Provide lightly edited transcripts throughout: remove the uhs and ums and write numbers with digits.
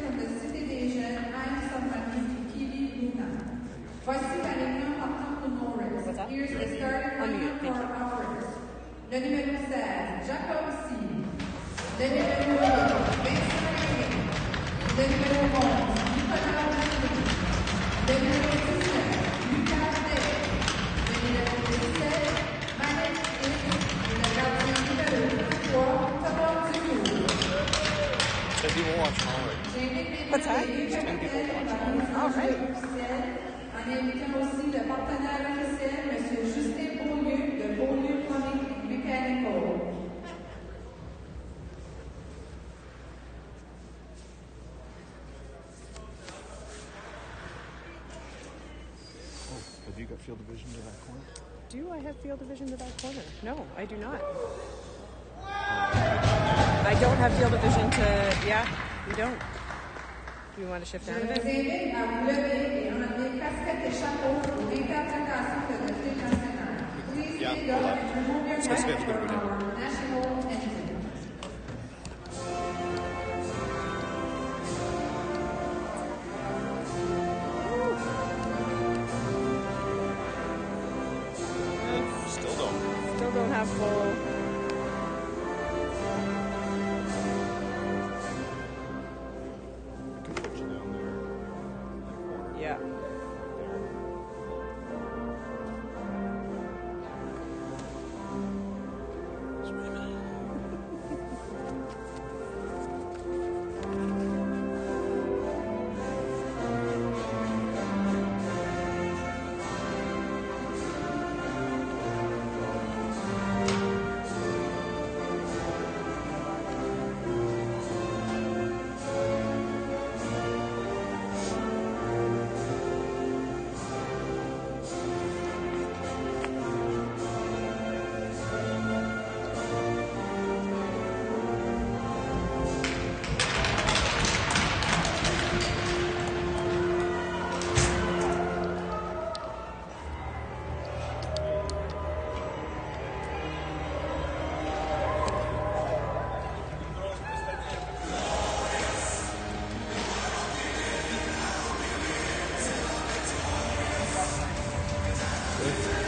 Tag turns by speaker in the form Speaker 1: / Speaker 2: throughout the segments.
Speaker 1: from the Cité des Jeunes, Anne Safani to Kiwi Luna. Voici l'alignement partant pour Norris. Here's the starting lineup for offers. Le numéro 16, Jacob C. Le numéro 8, Vincent Rémy. Le numéro 11, Nicolas Boucher. Le numéro 19, Lucas Day. Le numéro 17, Manette X. Et le gardien numéro 3, Thomas Ducour.
Speaker 2: 10 people watch already.
Speaker 3: What's that?
Speaker 2: 10 people watch already.
Speaker 3: All right.
Speaker 1: En invitant aussi le partenaire officiel, M. Justin Beaulieu, de Beaulieu Plumbing Mechanical.
Speaker 2: Oh, have you got field division to that corner?
Speaker 3: Do I have field division to that corner? No, I do not. I don't have field division to... Yeah, we don't. Do you want to shift down a bit?
Speaker 1: Je vous invite à vous lever et enlever casquette et chapeau pour l'interprétation de notre hymne national. Please stand up and remove your mask for our national anthem.
Speaker 3: Still don't have full... Yeah.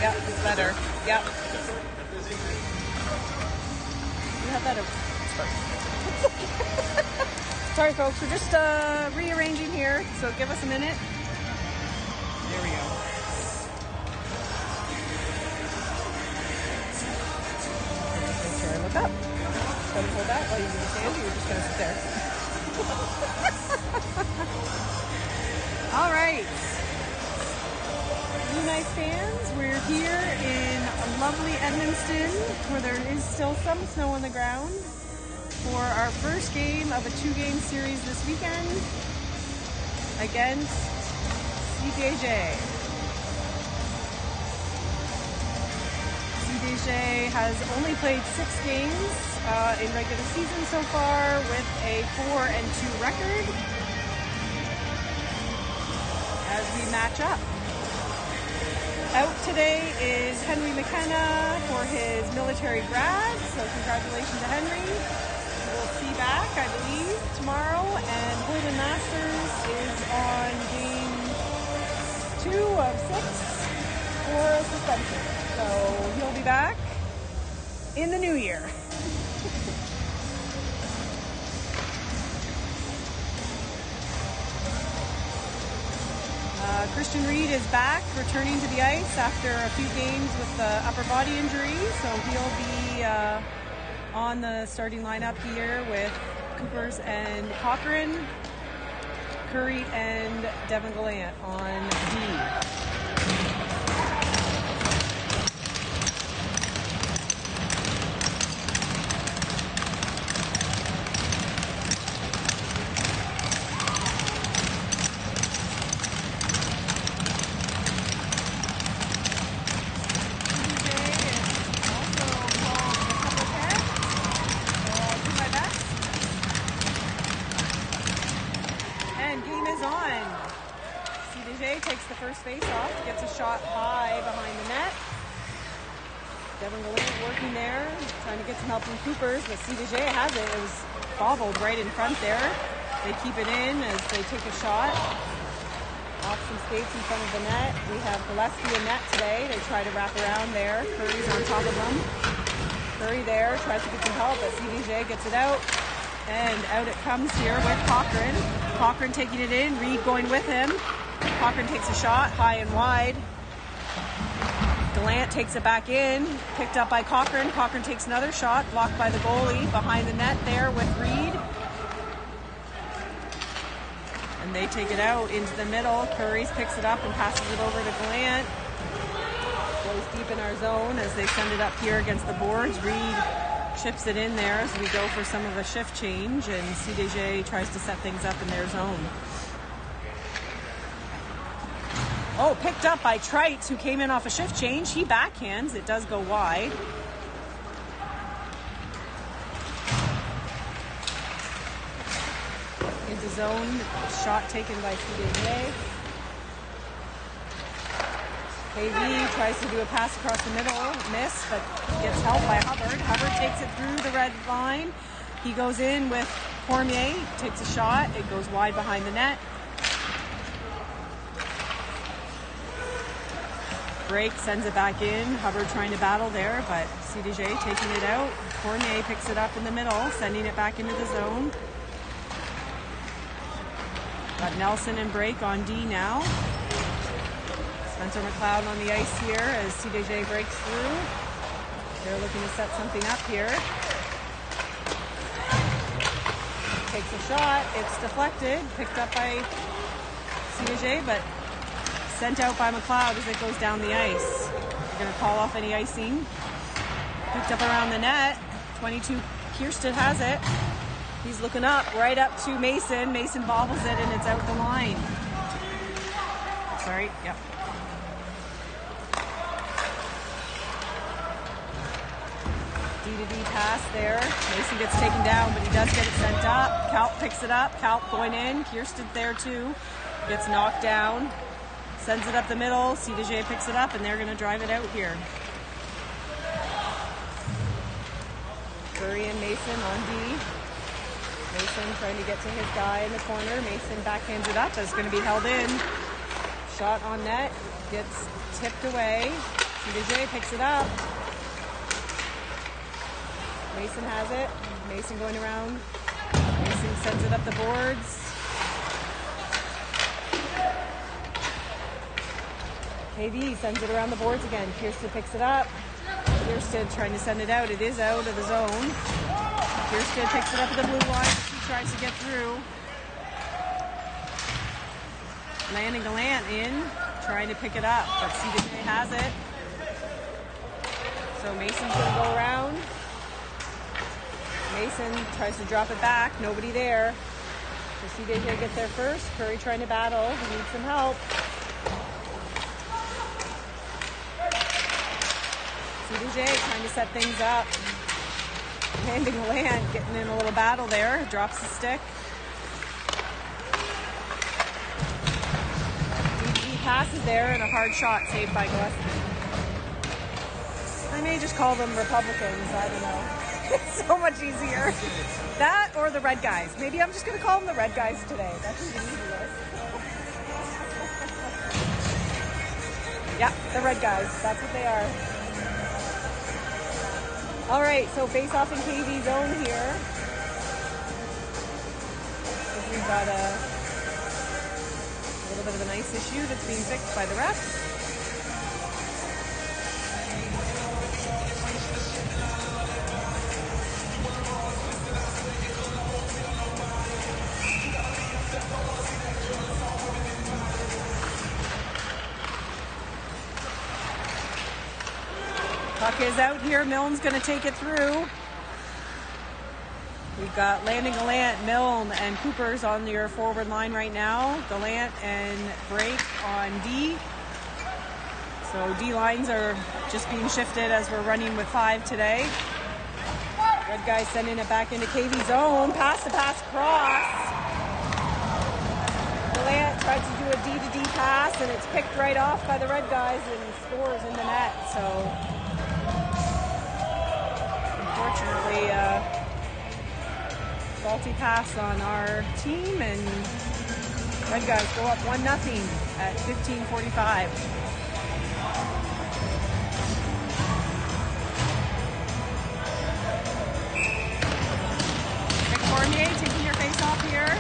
Speaker 3: Yep, it's better. Yep. You have that over. Sorry, folks. We're just rearranging here, so give us a minute. There we go. Make sure I look up. Just gonna hold that while you do the stand, or you're just gonna sit there. All right. You nice fans, we're here in lovely Edmundston, where there is still some snow on the ground, for our first game of a 2-game series this weekend against CDJ. CDJ has only played 6 games in regular season so far, with a 4-2 record as we match up. Out today is Henry McKenna for his military grad, so congratulations to Henry. We'll see back, I believe, tomorrow, and Holden Masters is on game 2 of 6 for a suspension. So he'll be back in the new year. Christian Reed is back, returning to the ice after a few games with the upper body injury, so he'll be on the starting lineup here with Coopers and Cochran, Curry and Devin Gallant on D. Takes the first face off, gets a shot high behind the net. Devin Gallant working there, trying to get some help from Coopers, but CDJ has it. It was bobbled right in front there. They keep it in as they take a shot. Off some skates in front of the net. We have Gillespie and net today. They try to wrap around there. Curry's on top of them. Curry there, tries to get some help, but CDJ gets it out. And out it comes here with Cochran. Cochran taking it in, Reed going with him. Cochran takes a shot, high and wide. Gallant takes it back in, picked up by Cochran. Cochran takes another shot, blocked by the goalie. Behind the net there with Reed. And they take it out into the middle. Curry picks it up and passes it over to Gallant. Goes deep in our zone as they send it up here against the boards. Reed chips it in there as we go for some of a shift change, and CDJ tries to set things up in their zone. Oh, picked up by Trites, who came in off a shift change. He backhands. It does go wide. Into zone. Shot taken by CDJ. KV tries to do a pass across the middle. Miss, but gets help by Hubbard. Hubbard takes it through the red line. He goes in with Cormier. Takes a shot. It goes wide behind the net. Break, sends it back in. Hubbard trying to battle there, but CDJ taking it out. Cormier picks it up in the middle, sending it back into the zone. Got Nelson and Break on D now. Spencer McLeod on the ice here as CDJ breaks through. They're looking to set something up here. Takes a shot. It's deflected. Picked up by CDJ, but sent out by McLeod as it goes down the ice. They're going to call off any icing. Picked up around the net. 22, Kirsten has it. He's looking up, right up to Mason. Mason bobbles it and it's out the line. Sorry, yep. D-to-D pass there. Mason gets taken down, but he does get it sent up. Kalp picks it up. Kalp going in. Kirsten there too. Gets knocked down. Sends it up the middle. CDJ picks it up, and they're going to drive it out here. Curry and Mason on D. Mason trying to get to his guy in the corner. Mason backhands it up. It's going to be held in. Shot on net. Gets tipped away. CDJ picks it up. Mason has it. Mason going around. Mason sends it up the boards. KV sends it around the boards again. Kirsten picks it up. Kirsten trying to send it out. It is out of the zone. Kirsten picks it up at the blue line. She tries to get through. Landing Gallant in, trying to pick it up, but CDJ has it. So Mason's going to go around. Mason tries to drop it back. Nobody there. So CDJ gets there first. Curry trying to battle. He needs some help. CDJ trying to set things up. Landing Gallant, getting in a little battle there. Drops the stick. DD passes there and a hard shot saved by Gillespie. I may just call them Republicans. I don't know. It's so much easier. That or the red guys. Maybe I'm just going to call them the red guys today. That's the easiest. Yeah, the red guys. That's what they are. All right, so face off in KV zone here. We've got a little bit of an ice issue that's being fixed by the refs. Puck is out here. Milne's going to take it through. We've got Landing Gallant, Milne, and Cooper's on your forward line right now. Gallant and Break on D. So D lines are just being shifted as we're running with 5 today. Red guy sending it back into KV zone. Pass cross. Gallant tried to do a D-to-D pass, and it's picked right off by the red guys and scores in the net. So unfortunately, faulty pass on our team, and Red guys go up 1-0 at 15:45. Cormier taking your face off here.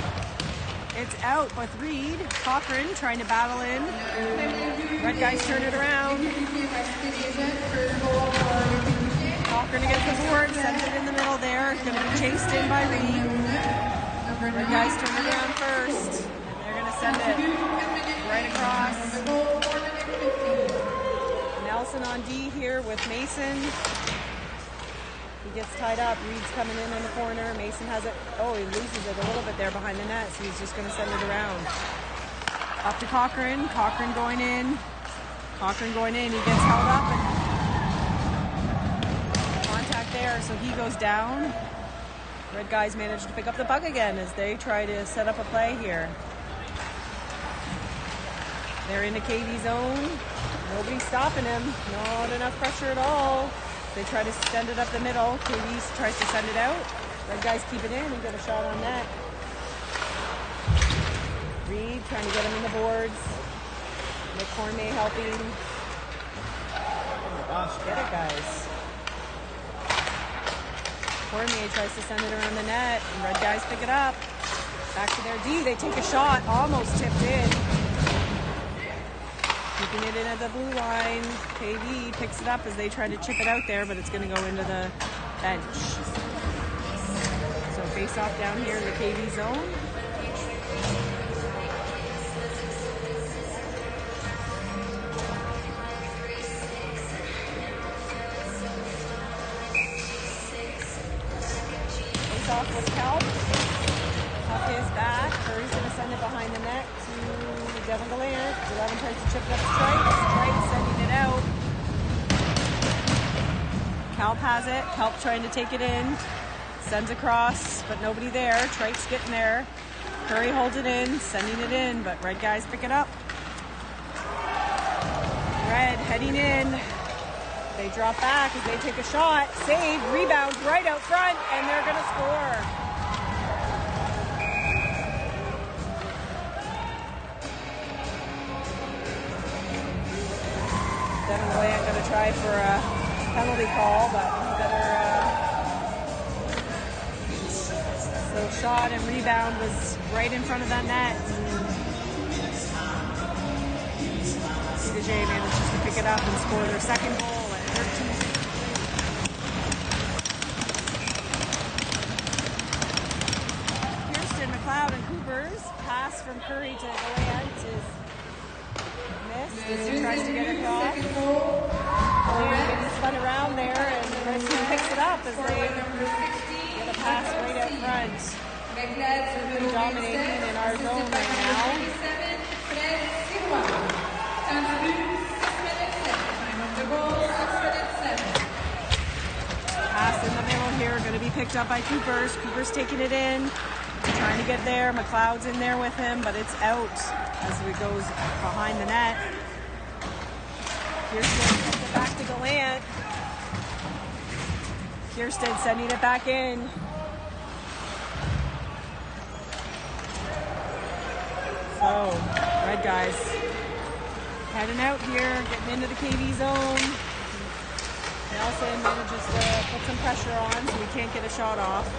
Speaker 3: It's out with Reed. Cochran trying to battle in. Red guys turn it around. Cochran against the board, sends it in the middle there. It's going to be chased in by Reed. Red guys turn it around first. And they're going to send it right across. Nelson on D here with Mason. He gets tied up. Reed's coming in the corner. Mason has it. Oh, he loses it a little bit there behind the net, so he's just going to send it around. Up to Cochran. Cochran going in. Cochran going in. He gets held up. And contact there, so he goes down. Red guys manage to pick up the puck again as they try to set up a play here. They're in the KV zone. Nobody's stopping him. Not enough pressure at all. They try to send it up the middle. KV tries to send it out. Red guys keep it in and get a shot on net. Reed trying to get him in the boards. Nick Cormier helping. Oh my gosh, get it, guys. Cormier tries to send it around the net, and Red guys pick it up. Back to their D. They take a shot, almost tipped in. Keeping it in at the blue line. KV picks it up as they try to chip it out there, but it's going to go into the bench. So face off down here in the KV zone. Face off with Kelp. Puck is back. Curry's going to send it behind the net to Devin Gallant. 11 tries to chip it up Stripes. Stripes sending it out. Kelp has it. Kelp trying to take it in. Sends across, but nobody there. Stripes getting there. Curry holds it in, sending it in, but Red guys pick it up. Red heading in. They drop back as they take a shot. Save, rebound right out front, and they're going to score. Devin Gallant going to try for a penalty call, but he better. So shot and rebound was right in front of that net. CJ manages to pick it up and score their second goal at 13. Kirsten, McLeod, and Cooper's pass from Curry to Gallant is missed as he tries to get it across. Gallant gets spun around there, and the red team picks it up as they get a pass right out front. Really dominating in our zone right now. Pass in the middle here, going to be picked up by Coopers. Coopers taking it in, trying to get there. McLeod's in there with him, but it's out as it goes behind the net. Kirsten sends it back to Gallant. Kirsten sending it back in. So, Red guys heading out here, getting into the KV zone. Nelson manages to put some pressure on so we can't get a shot off.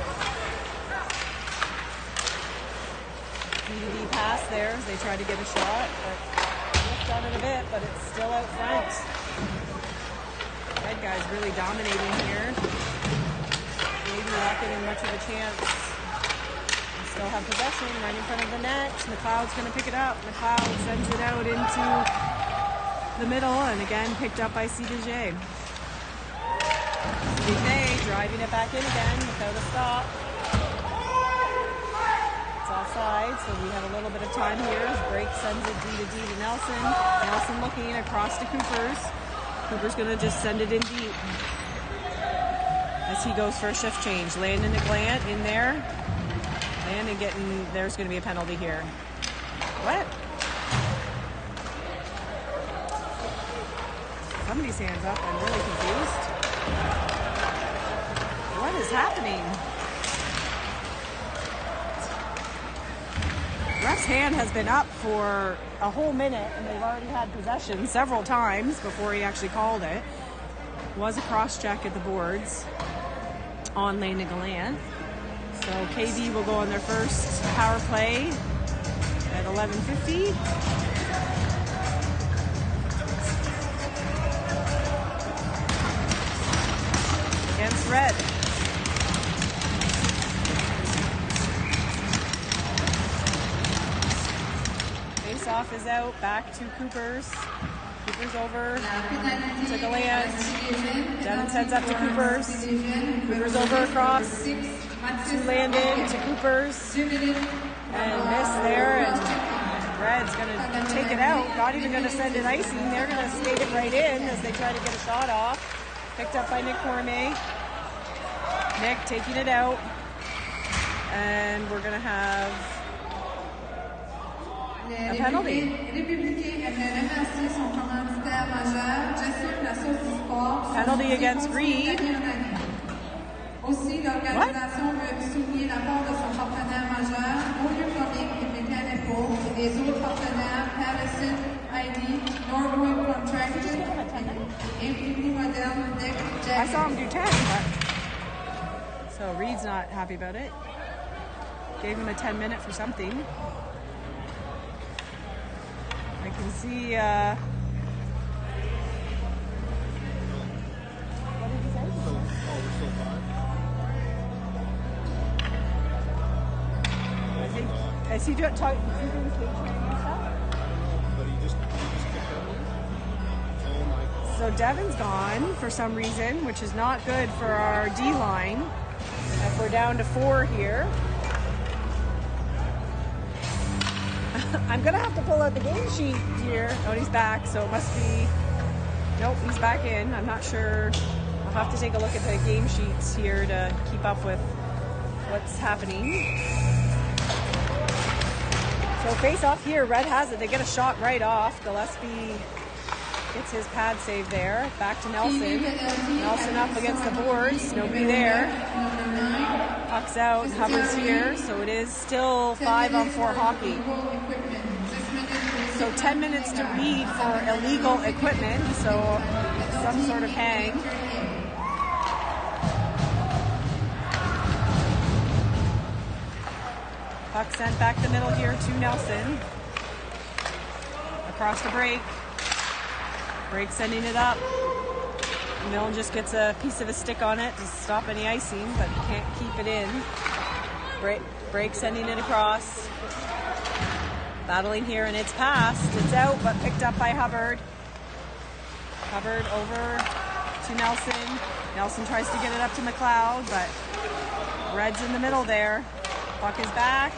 Speaker 3: DVD pass there as they try to get a shot, but lift on it a bit, but it's still out front. Red guys really dominating here. Maybe not getting much of a chance. Still have possession right in front of the net. McLeod's going to pick it up. McLeod sends it out into the middle, and again picked up by CDJ. CDJ driving it back in again without a stop. It's offside, so we have a little bit of time here. Break sends it D to Nelson. Nelson looking across to Coopers. Cooper's going to just send it in deep as he goes for a shift change. Landon and Gallant in there. And getting, there's going to be a penalty here. What? Somebody's hands up. I'm really confused. What is happening? Red's hand has been up for a whole minute, and they've already had possession several times before he actually called it. Was a cross-check at the boards on Landon Gallant. So KV will go on their first power play at 11:50. Against Red. Face-off is out, back to Coopers. Coopers over to Gallant. Devin sends up to Coopers. Coopers over across to Landon, to Coopers. And miss there, and Red's going to take it out. Not even going to send it icing. They're going to skate it right in as they try to get a shot off. Picked up by Nick Cormier. Nick taking it out. And we're going to have a penalty. Penalty against Reed.
Speaker 1: Aussi, l'organisation veut souligner l'apport de son partenaire majeur, Audio Comic et Mechanical, et des autres partenaires, Patterson, ID, Norwood Contracting, Imprimé Moderne, Nick, Jack.
Speaker 3: I saw him do 10, but... So Reed's not happy about it. Gave him a 10-minute for something. I can see... What did he say? Is he doing skate training and stuff?
Speaker 2: But he just picked up one. Oh my God.
Speaker 3: So Devin's gone for some reason, which is not good for our D-line. If we're down to 4 here. I'm going to have to pull out the game sheet here. Oh, he's back, so it must be... Nope, he's back in. I'm not sure. I'll have to take a look at the game sheets here to keep up with what's happening. So face off here, Red has it. They get a shot right off. Gillespie gets his pad save there. Back to Nelson. Nelson up against the boards. Nobody there. Puck's out. Hubbard's here. So it is still 5-on-4 hockey. So 10 minutes to read for illegal equipment. So some sort of hang. Puck sent back the middle here to Nelson. Across the break. Break sending it up. Milne just gets a piece of a stick on it to stop any icing, but he can't keep it in. Break sending it across. Battling here, and it's passed. It's out, but picked up by Hubbard. Hubbard over to Nelson. Nelson tries to get it up to McLeod, but Red's in the middle there. Puck is back.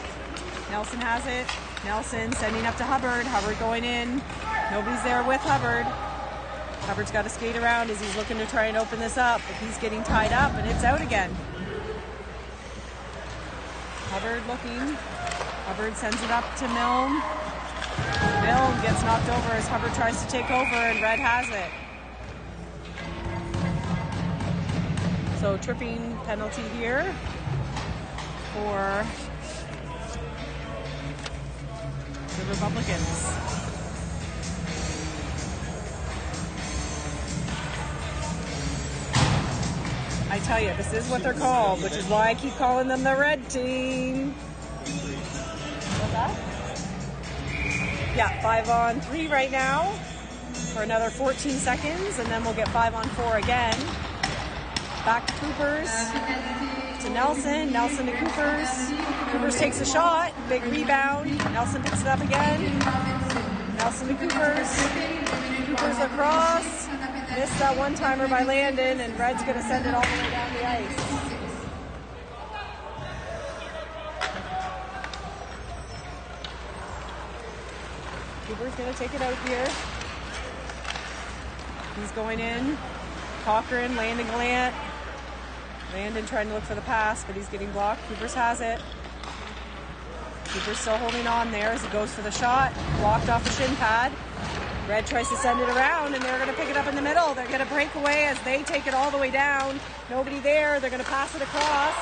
Speaker 3: Nelson has it. Nelson sending up to Hubbard. Hubbard going in. Nobody's there with Hubbard. Hubbard's got to skate around as he's looking to try and open this up, but he's getting tied up, and it's out again. Hubbard looking. Hubbard sends it up to Milne. Milne gets knocked over as Hubbard tries to take over, and Red has it. So tripping penalty here for the Republicans. I tell you, this is what they're called, which is why I keep calling them the red team. What's that? Yeah, 5-on-3 right now for another 14 seconds, and then we'll get 5-on-4 again. Back to Coopers, to Nelson, Nelson to Coopers. Coopers takes a shot, big rebound. Nelson picks it up again. Nelson to Coopers. Coopers across. Missed that one-timer by Landon, and Red's going to send it all the way down the ice. Cooper's going to take it out here. He's going in. Cochran, Landon Gallant. Landon trying to look for the pass, but he's getting blocked. Coopers has it. Cooper's still holding on there as he goes for the shot. Blocked off the shin pad. Red tries to send it around, and they're going to pick it up in the middle. They're going to break away as they take it all the way down. Nobody there. They're going to pass it across.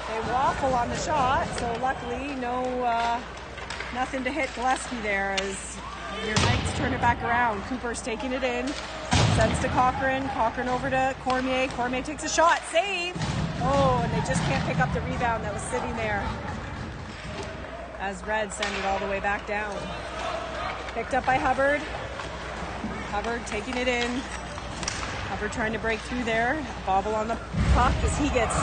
Speaker 3: They waffle on the shot, so luckily no Nothing to hit Gillespie there as your Knights turn it back around. Cooper's taking it in. Sends to Cochran. Cochran over to Cormier. Cormier takes a shot. Save! Oh, and they just can't pick up the rebound that was sitting there. As Red send it all the way back down. Picked up by Hubbard. Hubbard taking it in. Hubbard trying to break through there. Bobble on the puck as he gets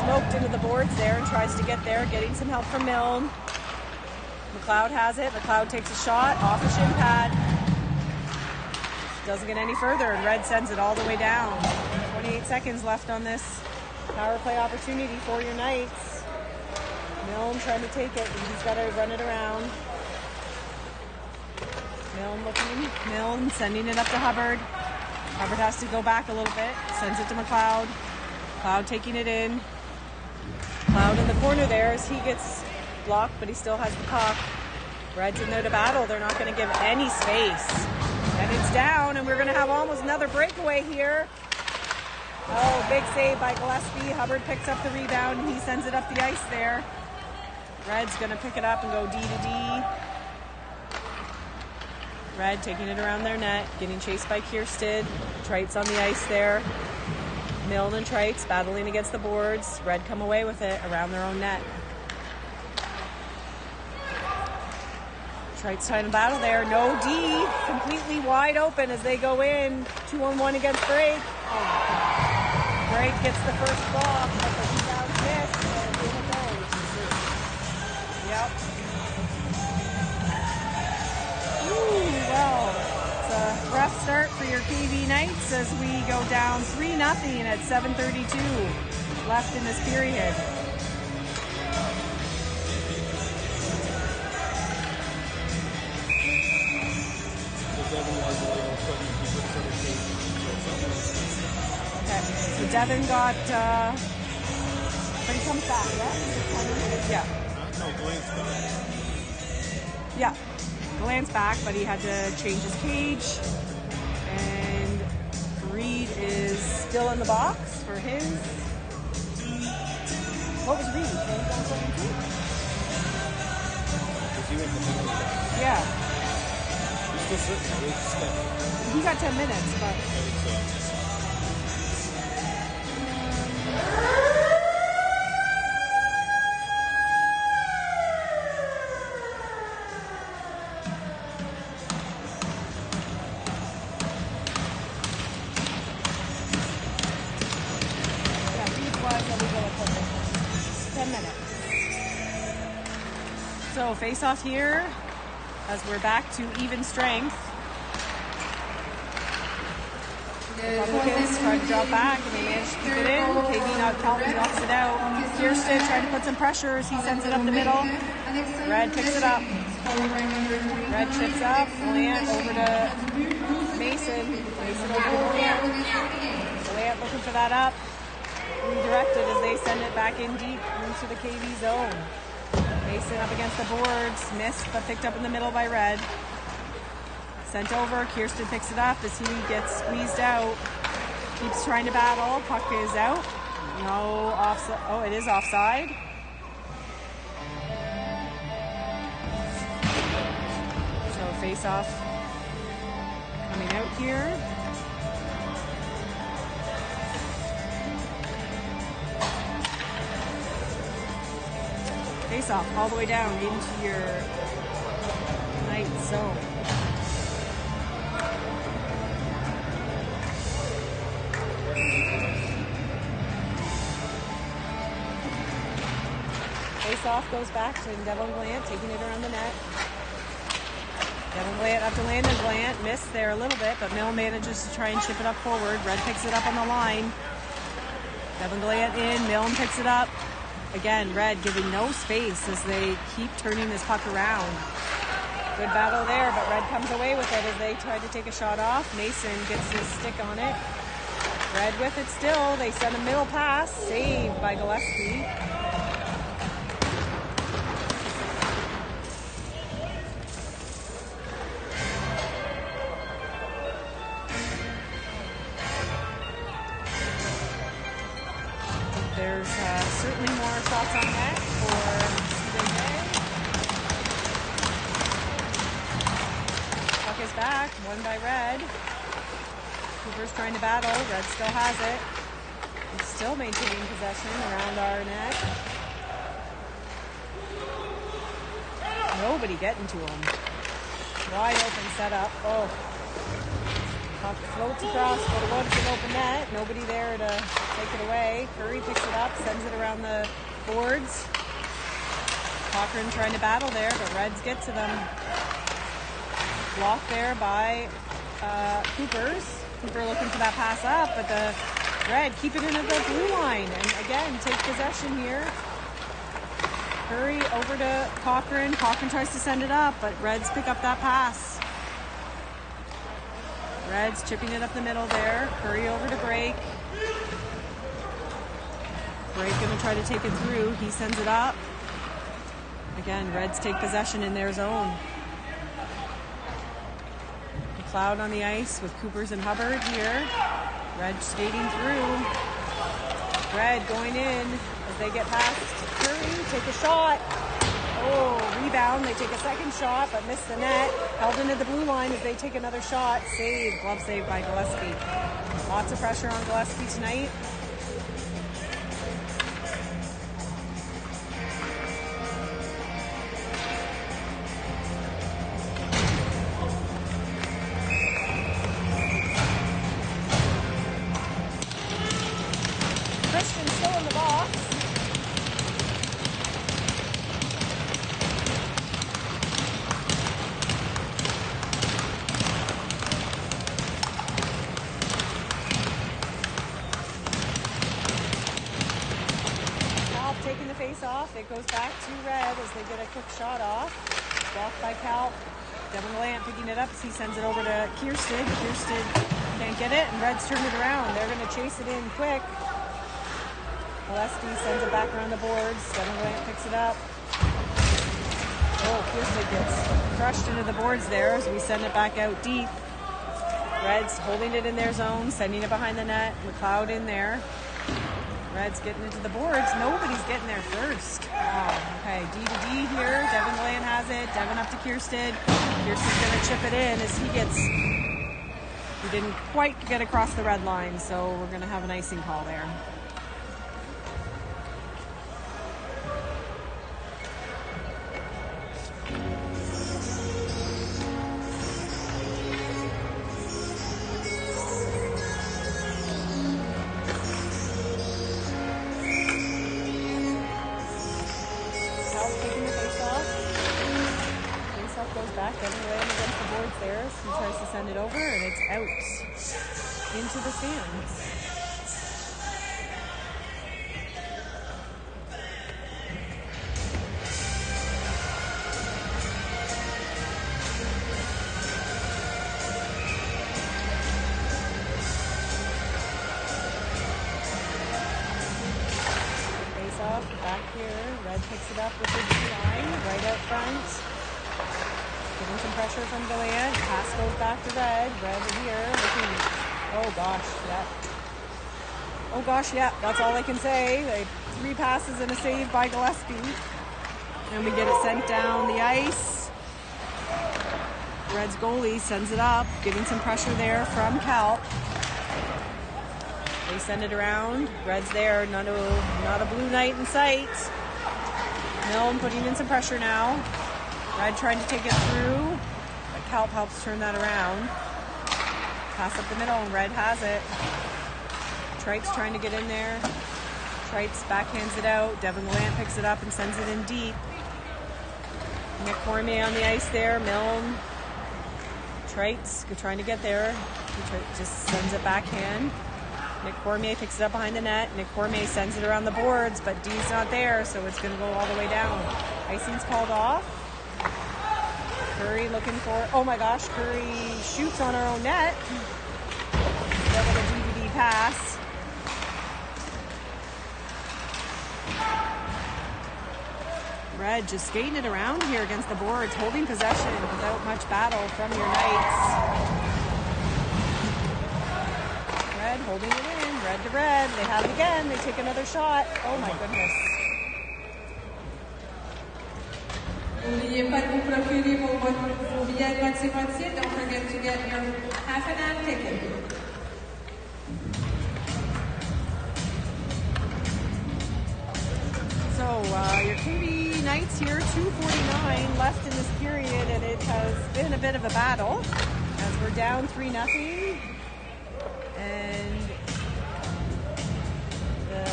Speaker 3: smoked into the boards there and tries to get there. Getting some help from Milne. McLeod has it. McLeod takes a shot off the shin pad. Doesn't get any further, and Red sends it all the way down. 28 seconds left on this power play opportunity for your Knights. Milne trying to take it, and he's got to run it around. Milne looking. Milne sending it up to Hubbard. Hubbard has to go back a little bit. Sends it to McLeod. McLeod taking it in. McLeod in the corner there as he gets blocked, but he still has the puck. Red's in there to battle. They're not going to give any space. And it's down, and we're going to have almost another breakaway here. Oh, big save by Gillespie. Hubbard picks up the rebound, and he sends it up the ice there. Red's going to pick it up and go D to D. Red taking it around their net, getting chased by Kiersted. Trites on the ice there. Milne and Trites battling against the boards. Red come away with it around their own net. Trites trying to battle there. No D. Completely wide open as they go in. 2-on-1 against Drake. Oh. Drake gets the first block, but the rebound missed, and in it goes. Yep. Ooh, well, it's a rough start for your KV Knights as we go down 3-0 at 7:32 left in this period. Okay, so Devin got, but he comes back, yeah? Yeah.
Speaker 2: No, Glenn's back.
Speaker 3: Yeah, Glenn's back, but he had to change his cage. And Reed is still in the box for his. What was Reed? Yeah. He got 10 minutes, but. Yeah, Reed was illegal equipment. 10 minutes. So face off here. As we're back to even strength. Republicans trying to drop back and they managed to keep it in. KV not Calvin drops it out. Kirsten trying to put some pressure as he sends it up the middle. Red picks it up. Red chips up. Lant over to Mason. Mason over to Lant. Lant looking for that up. Redirected as they send it back in deep into the KV zone. Mason up against the boards, missed but picked up in the middle by Red. Sent over, Kirsten picks it up as he gets squeezed out. Keeps trying to battle, puck is out. No offside, oh it is offside. So face off coming out here. Face off all the way down into your night zone. Face off goes back to Devon Glant, taking it around the net. Devon Glant up to Landon Glant, missed there a little bit, but Mill manages to try and chip it up forward. Red picks it up on the line. Devon Glant in, Milne picks it up. Again, Red giving no space as they keep turning this puck around. Good battle there, but Red comes away with it as they try to take a shot off. Mason gets his stick on it. Red with it still. They send a middle pass, saved by Gillespie. There's certainly more shots on net for CJ. won by red. Cooper's trying to battle. Red still has it. He's still maintaining possession around our net. Nobody getting to him. Wide open setup. Oh. Puck floats across, but it was an open net. Nobody there to take it away. Curry picks it up, sends it around the boards. Cochran trying to battle there, but Reds get to them. Blocked there by Cooper looking for that pass up, but the Red keep it into the blue line. And again, take possession here. Curry over to Cochran. Cochran tries to send it up, but Reds pick up that pass. Reds chipping it up the middle there. Curry over to Brake. Brake gonna try to take it through. He sends it up. Again, Reds take possession in their zone. McLeod on the ice with Coopers and Hubbard here. Red skating through. Red going in as they get past Curry. Take a shot. Oh, rebound. They take a second shot, but miss the net. Held into the blue line as they take another shot. Save. Glove save by Gillespie. Lots of pressure on Gillespie tonight. Christian's still in the box. Taking the face off. It goes back to Red as they get a quick shot off. Blocked by Cal. Devin Gallant picking it up as he sends it over to Kiersted. Kiersted can't get it, and Reds turn it around. They're going to chase it in quick. Gillespie sends it back around the boards. Devin Gallant picks it up. Oh, Kiersted gets crushed into the boards there as we send it back out deep. Reds holding it in their zone, sending it behind the net. McLeod in there. Reds getting into the boards. Nobody's getting there first. Oh, okay, D to D here. Devin Gallant has it. Devin up to Kiersted. Kiersted's going to chip it in as he didn't quite get across the red line, so we're going to have an icing call there. Goes back, Devin Gallant against the boards there. He tries to send it over, and it's out into the stands. Face off, back here. Red picks it up with the line, right out front. Getting some pressure from Gallant. Pass goes back to Red. Red here looking. Oh gosh, yeah. That's all I can say. 3 passes and a save by Gillespie. And we get it sent down the ice. Red's goalie sends it up, getting some pressure there from Cal. They send it around. Red's there. Not a blue night in sight. Milne putting in some pressure now. Red trying to take it through, but Kalp helps turn that around. Pass up the middle, and Red has it. Trite's trying to get in there. Trite's backhands it out. Devin Gallant picks it up and sends it in deep. Nick Cormier on the ice there. Milne. Trite's trying to get there. He just sends it backhand. Nick Cormier picks it up behind the net. Nick Cormier sends it around the boards, but D's not there, so it's going to go all the way down. Icing's called off. Curry looking for, oh my gosh, Curry shoots on our own net. Double the DVD pass. Red just skating it around here against the boards, holding possession without much battle from your Knights. Red holding it in, Red to Red. They have it again, they take another shot. Oh my goodness.
Speaker 1: N'oubliez pas de vous procurer vos billets moitié-moitié. Don't forget to get your half-and-half ticket.
Speaker 3: So your KV Knights here, 2:49 left in this period, and it has been a bit of a battle as we're down 3-0. And the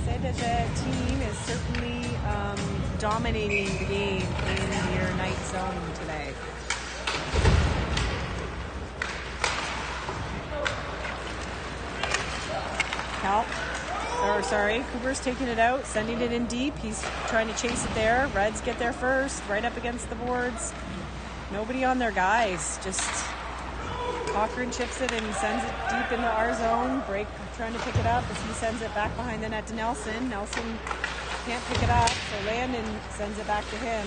Speaker 3: KVHS team is certainly dominating the game in your night zone today. Cooper's taking it out, sending it in deep. He's trying to chase it there. Reds get there first, right up against the boards. Nobody on their guys. Just Cochran chips it and he sends it deep into our zone. Break trying to pick it up as he sends it back behind the net to Nelson. Nelson can't pick it up, so Landon sends it back to him.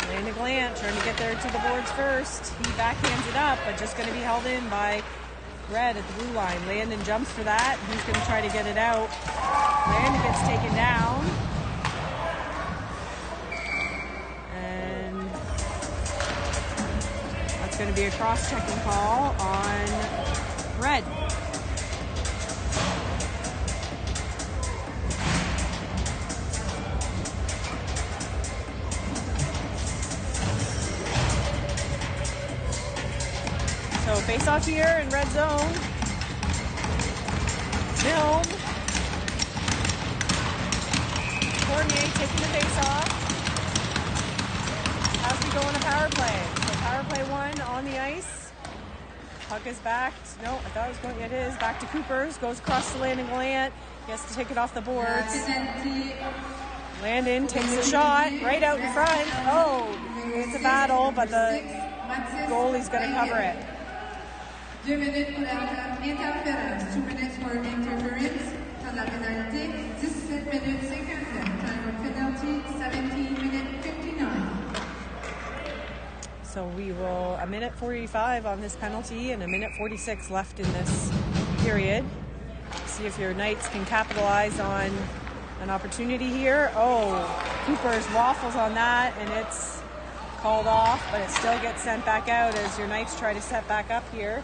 Speaker 3: Landon Glant trying to get there to the boards first. He backhands it up, but just going to be held in by Red at the blue line. Landon jumps for that. He's going to try to get it out. Landon gets taken down. And that's going to be a cross-checking call on Red. So face off here in red zone. Milne. Fournier taking the face off. As we go on a power play. So power play 1 on the ice. Puck is back. No, I thought it was going. It is back to Coopers. Goes across to Landon Glant. He has to take it off the boards. Landon takes a shot right out in front. Oh, it's a battle, but the goalie's going to cover it.
Speaker 1: 2 minutes pour l'interférence, 2 minutes for interference, temps de la pénalité, 17 minutes 59, time of penalty, 17 minutes 59.
Speaker 3: So we will, 1:45 on this penalty and 1:46 left in this period. See if your Knights can capitalize on an opportunity here. Oh, Cooper's waffles on that, and it's called off, but it still gets sent back out as your Knights try to set back up here.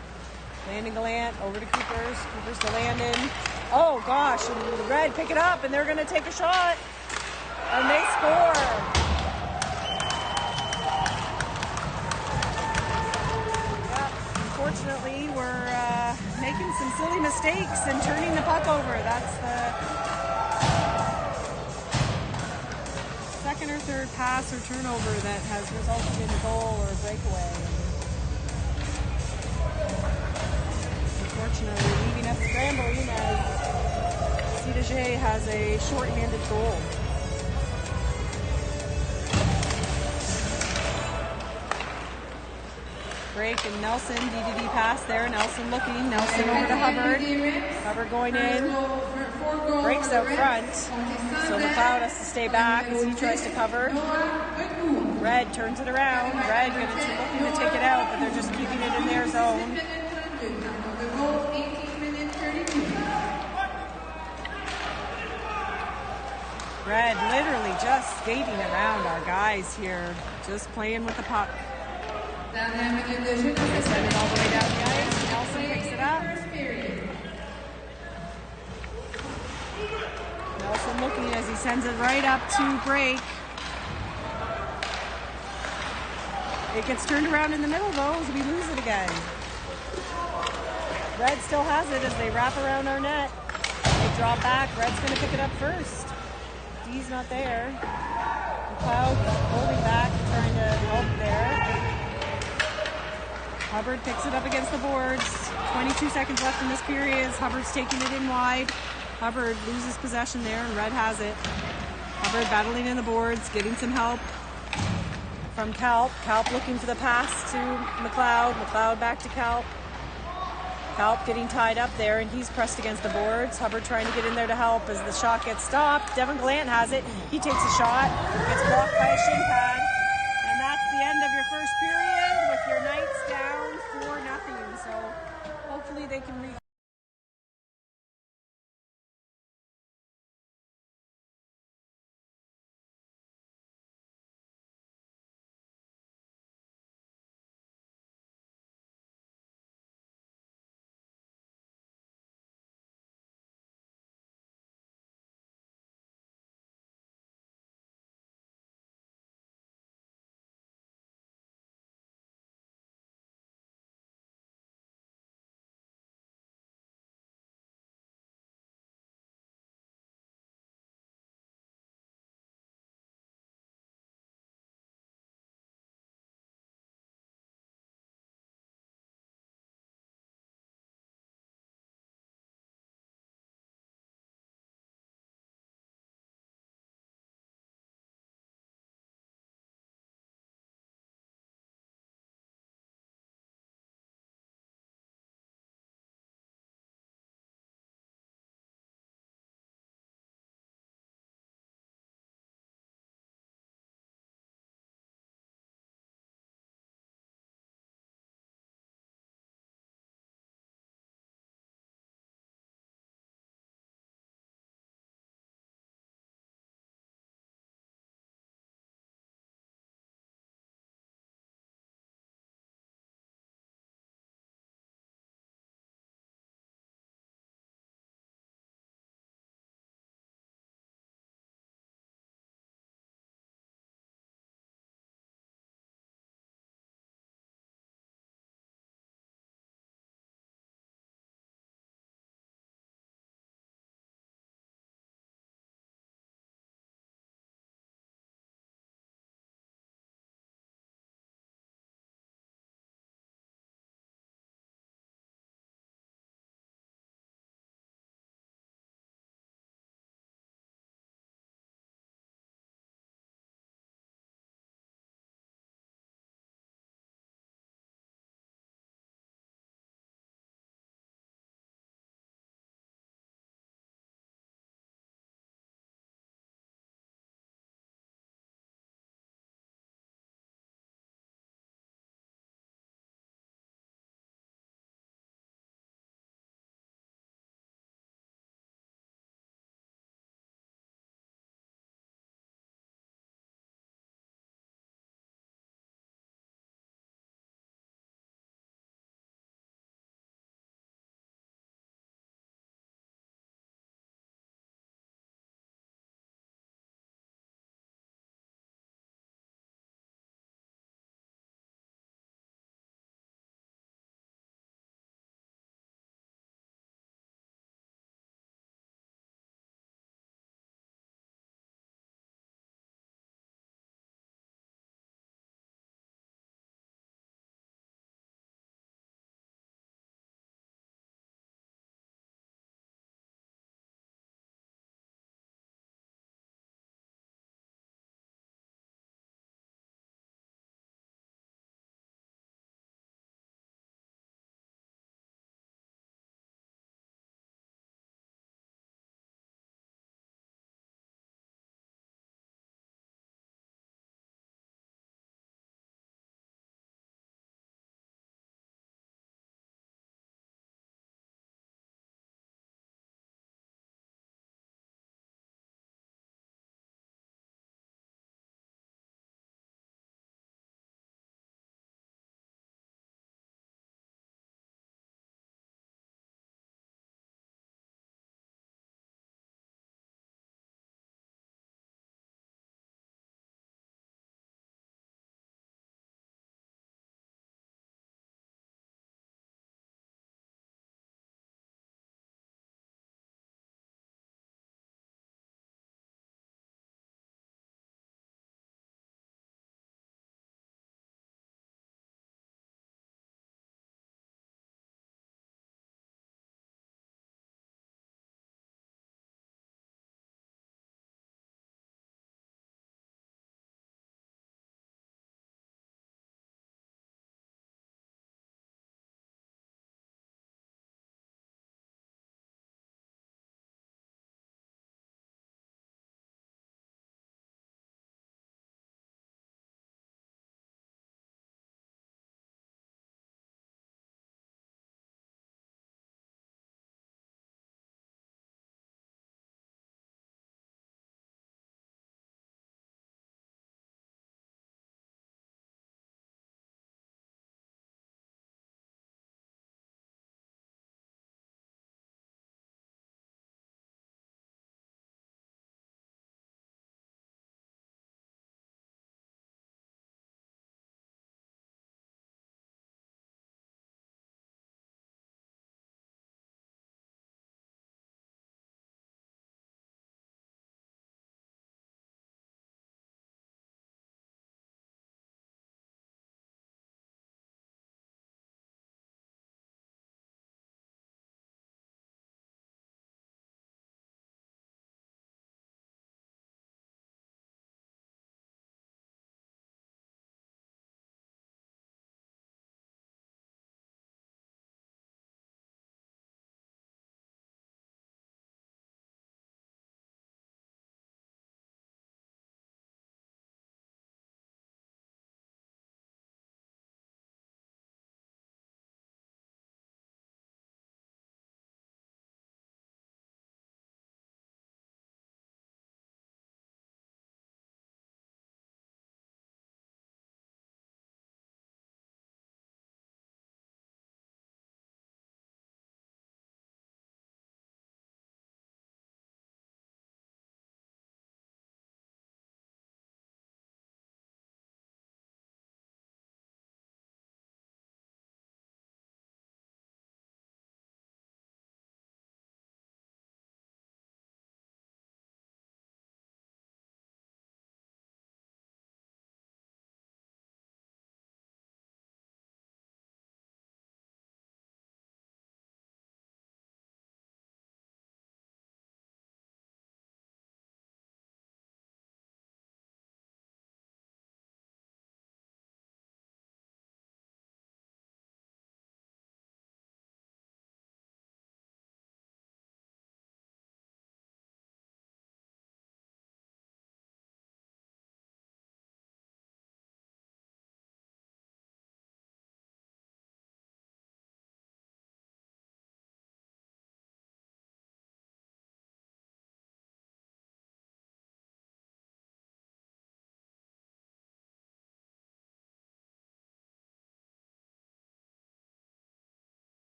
Speaker 3: Landon Gallant over to Coopers. Coopers to Landon. Oh gosh, and Red pick it up and they're going to take a shot. And they score. Yep, unfortunately, we're making some silly mistakes and turning the puck over. That's the second or third pass or turnover that has resulted in a goal or a breakaway. Unfortunately, leaving us scrambling as KVHS has a short-handed goal. Break and Nelson, DDD pass there. Nelson looking. Nelson over to Hubbard. Hubbard going in. Breaks out front. So McLeod has to stay back as he tries to cover. Red turns it around. Red looking to take it out, but they're just keeping it in their zone. Red literally just skating around our guys here, just playing with the puck. They send it all the way down the ice. Nelson picks it up. Nelson looking as he sends it right up to break. It gets turned around in the middle though as we lose it again. Red still has it as they wrap around our net. They drop back. Red's going to pick it up first. D's not there. McLeod holding back, trying to help there. Hubbard picks it up against the boards. 22 seconds left in this period. Hubbard's taking it in wide. Hubbard loses possession there, and Red has it. Hubbard battling in the boards, getting some help from Kalp. Kalp looking for the pass to McLeod. McLeod back to Kalp. Kalp getting tied up there, and he's pressed against the boards. Hubbard trying to get in there to help as the shot gets stopped. Devin Gallant has it. He takes a shot, gets blocked by a shin pad, and that's the end of your first period with your Knights down 4-0. So hopefully they can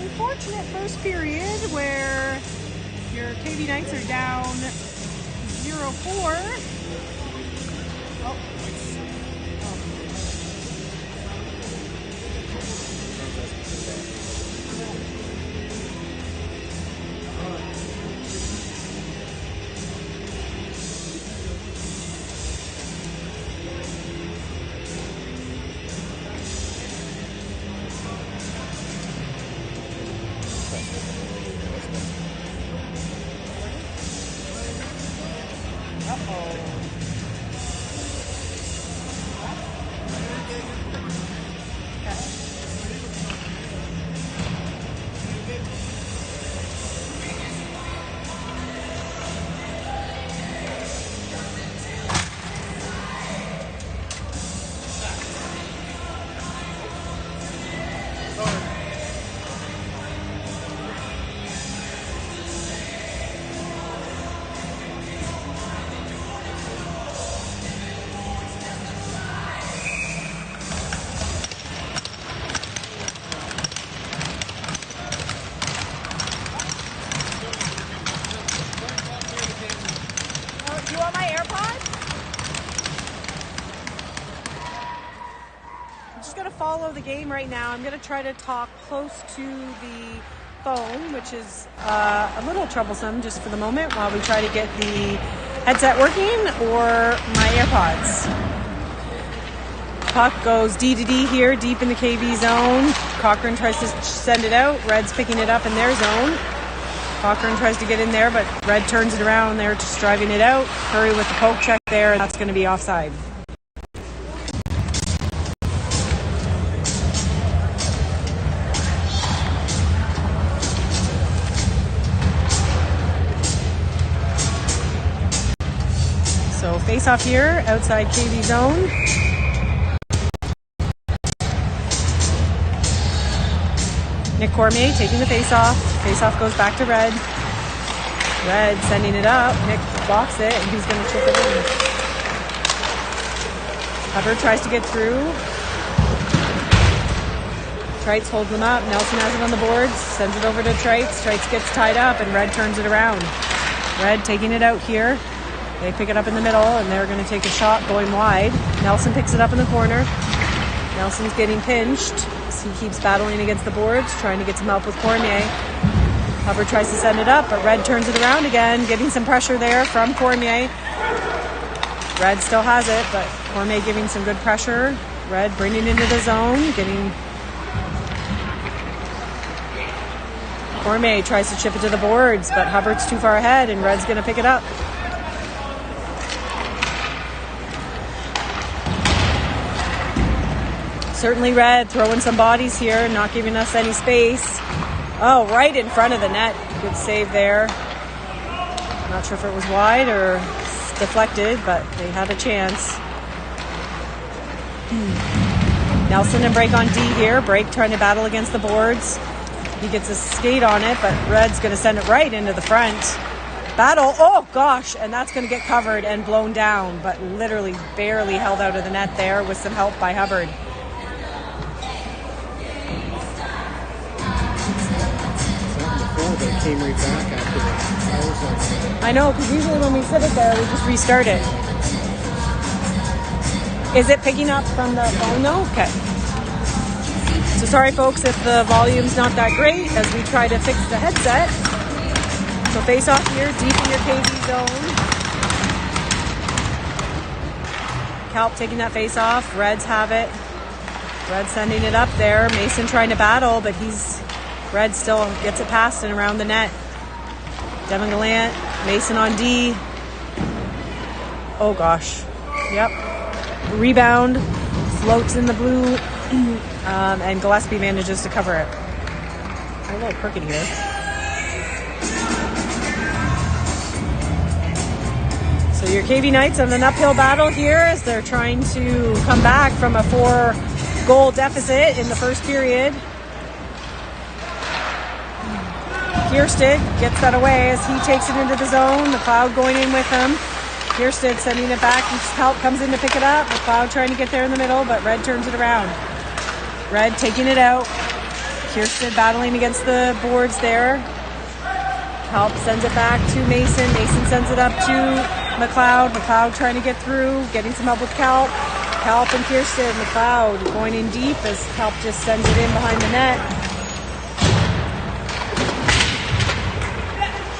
Speaker 3: unfortunate first period where your KV Knights are down 0-4. Oh. Do you want my AirPods? I'm just going to follow the game right now. I'm going to try to talk close to the phone, which is a little troublesome just for the moment while we try to get the headset working, or my AirPods. Puck goes D to D here, deep in the KV zone. Cochran tries to send it out. Red's picking it up in their zone. Cochran tries to get in there, but Red turns it around. They're just driving it out. Hurry with the poke check there, and that's going to be offside. So face off here, outside KV zone. Nick Cormier taking the face-off. Face-off goes back to Red. Red sending it up. Nick blocks it, and he's going to chip it in. Hubbard tries to get through. Trites holds them up. Nelson has it on the boards. Sends it over to Trites. Trites gets tied up, and Red turns it around. Red taking it out here. They pick it up in the middle, and they're going to take a shot going wide. Nelson picks it up in the corner. Nelson's getting pinched. He keeps battling against the boards, trying to get some help with Cormier. Hubbard tries to send it up, but Red turns it around again, getting some pressure there from Cormier. Red still has it, but Cormier giving some good pressure. Red bringing into the zone, getting... Cormier tries to chip it to the boards, but Hubbard's too far ahead, and Red's going to pick it up. Certainly Red throwing some bodies here, not giving us any space. Oh, right in front of the net. Good save there. Not sure if it was wide or deflected, but they had a chance. Nelson and Break on D here. Break trying to battle against the boards. He gets a skate on it, but Red's going to send it right into the front. Battle. Oh, gosh. And that's going to get covered and blown down, but literally barely held out of the net there with some help by Hubbard.
Speaker 2: That came right back after the
Speaker 3: I know, because usually when we sit it there, we just restart it. Is it picking up from the phone though? Okay. So sorry folks if the volume's not that great as we try to fix the headset. So face off here, deep in your KV zone. Kalp taking that face off. Reds have it. Red sending it up there. Mason trying to battle, but Red still gets it past and around the net. Devin Gallant, Mason on D. Oh gosh. Yep. Rebound, floats in the blue, and Gillespie manages to cover it. A little crooked here. So your KV Knights on an uphill battle here as they're trying to come back from a 4-goal deficit in the first period. Kiersted gets that away as he takes it into the zone. McLeod going in with him. Kiersted sending it back. Help comes in to pick it up. McLeod trying to get there in the middle, but Red turns it around. Red taking it out. Kirsten battling against the boards there. Kalp sends it back to Mason. Mason sends it up to McLeod. McLeod trying to get through, getting some help with Kalp. Kalp and Kirsten. McLeod going in deep as Kalp just sends it in behind the net.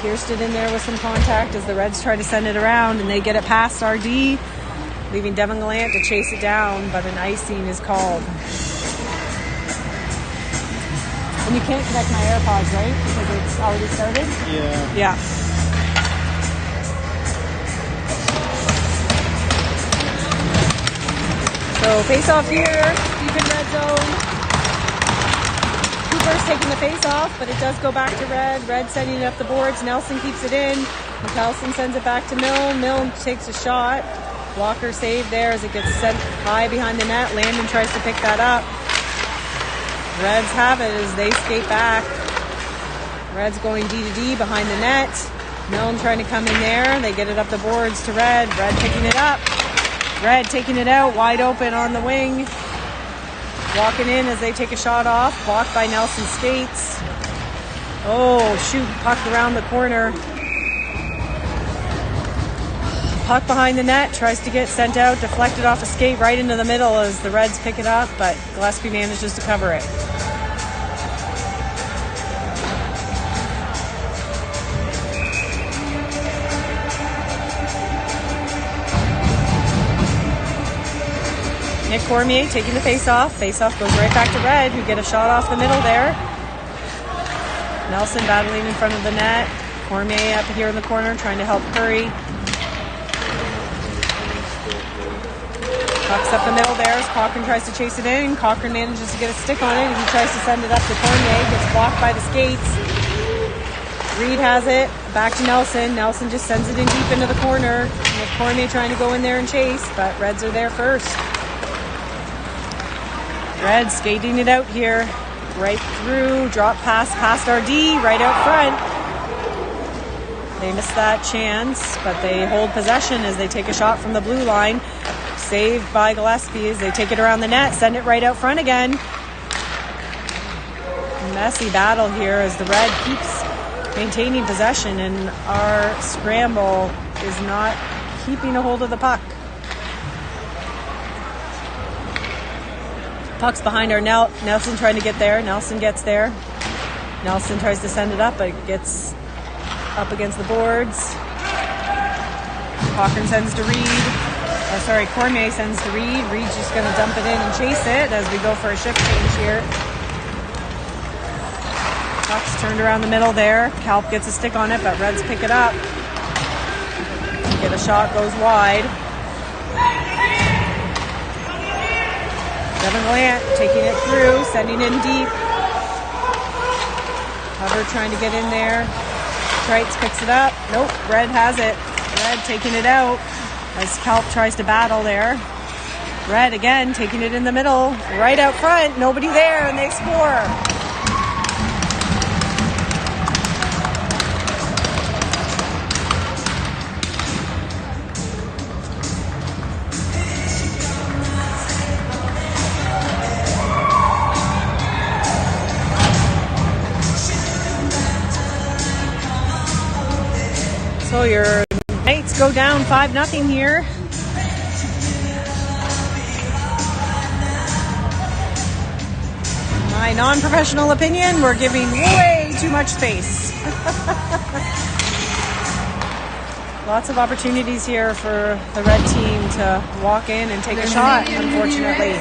Speaker 3: Kirsten in there with some contact as the Reds try to send it around, and they get it past RD, leaving Devin Gallant to chase it down, but an icing is called. And you can't connect my AirPods, right? Because it's already started?
Speaker 2: Yeah.
Speaker 3: Yeah. So face off here, deep in red zone. Cooper's taking the face off, but it does go back to Red. Red sending it up the boards. Nelson keeps it in. Michelson sends it back to Mill. Mill takes a shot. Walker saved there as it gets sent high behind the net. Landon tries to pick that up. Reds have it as they skate back. Reds going D to D behind the net. Milne trying to come in there. They get it up the boards to Red. Red picking it up. Red taking it out, wide open on the wing. Walking in as they take a shot off. Blocked by Nelson skates. Oh, shoot, puck around the corner. Puck behind the net, tries to get sent out, deflected off a skate right into the middle as the Reds pick it up, but Gillespie manages to cover it. Nick Cormier taking the face-off. Face-off goes right back to Red, who get a shot off the middle there. Nelson battling in front of the net. Cormier up here in the corner trying to help Curry. Puck's up the middle there as Cochran tries to chase it in. Cochran manages to get a stick on it as he tries to send it up to Cormier. Gets blocked by the skates. Reed has it. Back to Nelson. Nelson just sends it in deep into the corner. With Cormier trying to go in there and chase, but Reds are there first. Reds skating it out here. Right through. Drop pass past RD. Right out front. They missed that chance, but they hold possession as they take a shot from the blue line. Saved by Gillespie as they take it around the net, send it right out front again. Messy battle here as the Red keeps maintaining possession and our scramble is not keeping a hold of the puck. Puck's behind our Nelson trying to get there. Nelson gets there. Nelson tries to send it up, but it gets up against the boards. Cochran sends to Reed. Cormier sends to Reed. Reed's just going to dump it in and chase it as we go for a shift change here. Puck's turned around the middle there. Kalp gets a stick on it, but Reds pick it up. Get a shot, goes wide. Devin Gallant taking it through, sending in deep. Hubbard trying to get in there. Trites picks it up. Nope, Red has it. Red taking it out as Kalp tries to battle there. Red again taking it in the middle, right out front, nobody there, and they score. So your Knights go down 5-0 here. My non-professional opinion, we're giving way too much space. Lots of opportunities here for the Red team to walk in and take a shot, unfortunately.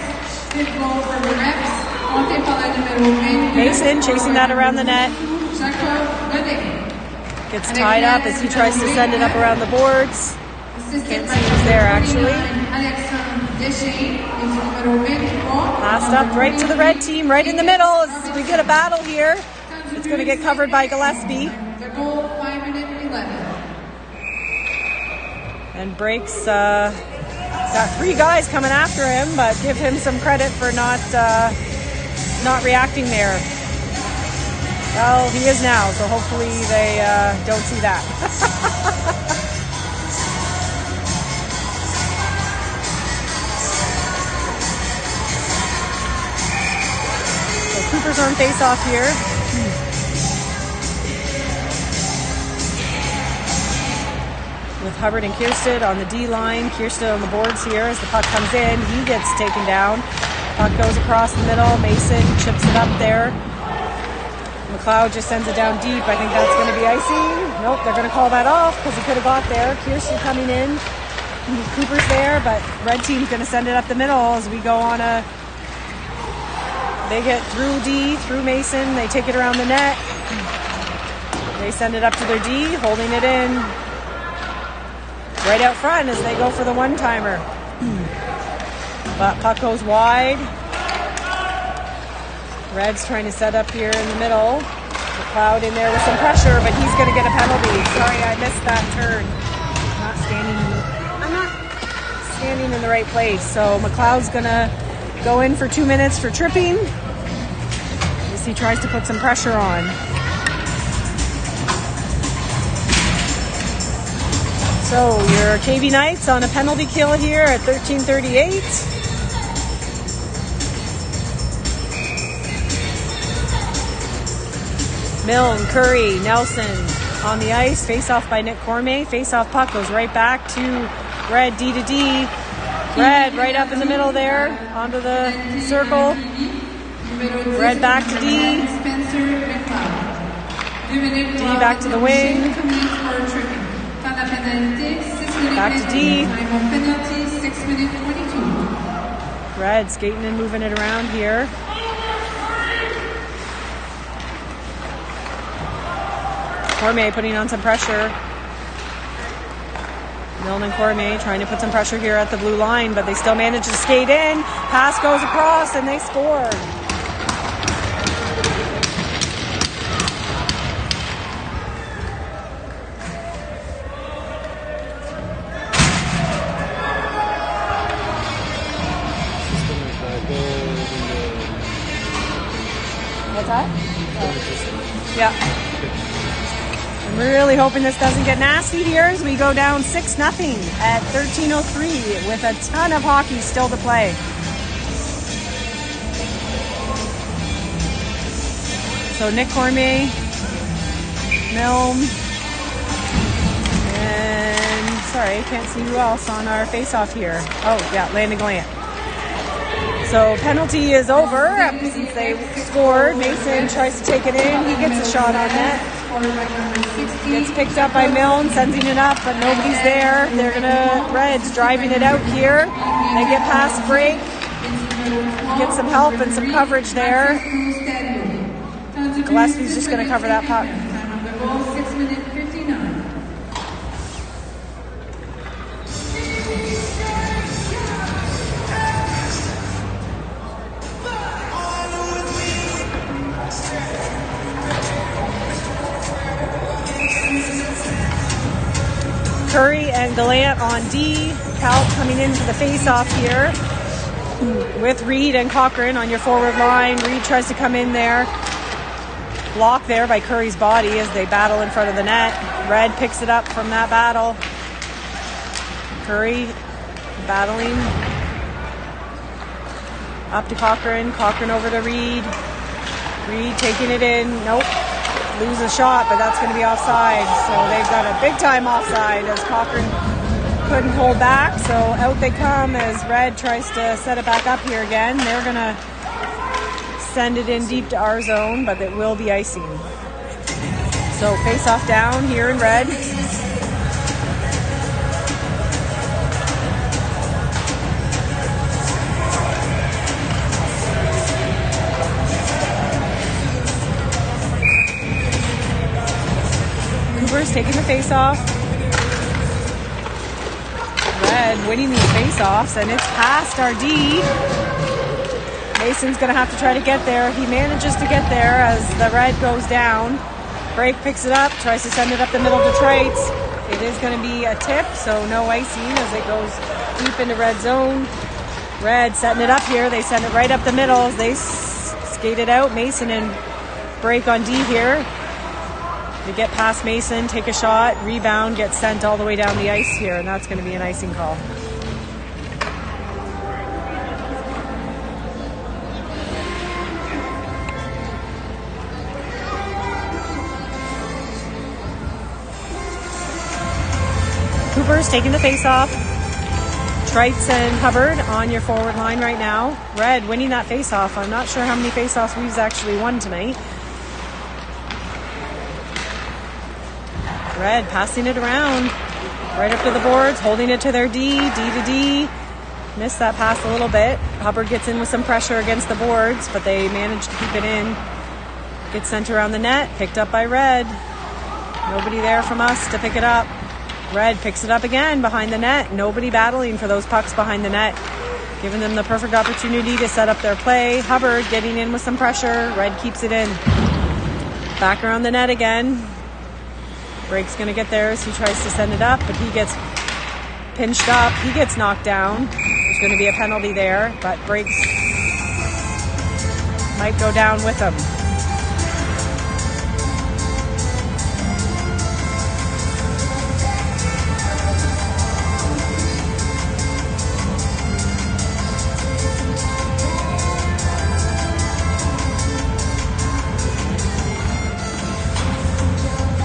Speaker 3: Mason chasing that around the net. Gets tied up as he tries to send it up around the boards. Can't see who's there actually. Passed up right to the Red team, right in the middle as we get a battle here. It's going to get covered by Gillespie. And breaks, got 3 guys coming after him, but give him some credit for not reacting there. Well, he is now, so hopefully they don't see that. So Cooper's on face-off here. With Hubbard and Kiersted on the D line. Kiersted on the boards here as the puck comes in. He gets taken down. Puck goes across the middle. Mason chips it up there. McLeod just sends it down deep. I think that's going to be icing. Nope, they're going to call that off because he could have got there. Kiersted coming in. Cooper's there, but red team's going to send it up the middle as we go on a... They get through D, through Mason. They take it around the net. They send it up to their D, holding it in right out front as they go for the one-timer. But puck goes wide. Red's trying to set up here in the middle. McLeod in there with some pressure, but he's going to get a penalty. Sorry, I missed that turn. I'm not standing in the right place. So McLeod's going to go in for 2 minutes for tripping as he tries to put some pressure on. So your KV Knights on a penalty kill here at 13:38. Milne, Curry, Nelson on the ice. Face off by Nick Cormier. Face off puck goes right back to Red, D to D. Red right up in the middle there onto the circle. Red back to D. D back to the wing. Back to D. Red skating and moving it around here. Cormier putting on some pressure. Milne and Cormier trying to put some pressure here at the blue line, but they still manage to skate in. Pass goes across and they score. What's that? Yeah. I'm really hoping this doesn't get nasty here as we go down 6-0 at 13:03 with a ton of hockey still to play. So Nick Cormier, Milne, and sorry, I can't see who else on our face-off here. Oh yeah, Landon Glant. So penalty is over since they scored. Mason tries to take it in. He gets a shot on net. Gets picked up by Milne, sending it up, but nobody's there. They're gonna Reds driving it out here. They get past break. Get some help and some coverage there. Gillespie's just gonna cover that puck. Curry and Gallant on D. Cal coming in for the face-off here with Reed and Cochran on your forward line. Reed tries to come in there. Blocked there by Curry's body as they battle in front of the net. Red picks it up from that battle. Curry battling. Up to Cochran. Cochran over to Reed. Reed taking it in. Nope. Lose a shot, but that's going to be offside. So they've got a big time offside as Cochran couldn't hold back. So out they come as Red tries to set it back up here again. They're going to send it in deep to our zone, but it will be icing. So face off down here in Red. Taking the face-off. Red winning these face-offs, and it's past our D. Mason's going to have to try to get there. He manages to get there as the Red goes down. Break picks it up, tries to send it up the middle to Traits. It is going to be a tip, so no icing as it goes deep into Red zone. Red setting it up here. They send it right up the middle as they skate it out. Mason and Break on D here. They get past Mason, take a shot, rebound, gets sent all the way down the ice here, and that's going to be an icing call. Cooper's taking the face off. Trites and Hubbard on your forward line right now. Red winning that face off. I'm not sure how many face offs we've actually won tonight. Red passing it around. Right up to the boards, holding it to their D to D. Missed that pass a little bit. Hubbard gets in with some pressure against the boards, but they manage to keep it in. Gets sent around the net, picked up by Red. Nobody there from us to pick it up. Red picks it up again behind the net. Nobody battling for those pucks behind the net. Giving them the perfect opportunity to set up their play. Hubbard getting in with some pressure. Red keeps it in. Back around the net again. Brake's going to get there as he tries to send it up, but he gets pinched up. He gets knocked down. There's going to be a penalty there, but Brake's might go down with him.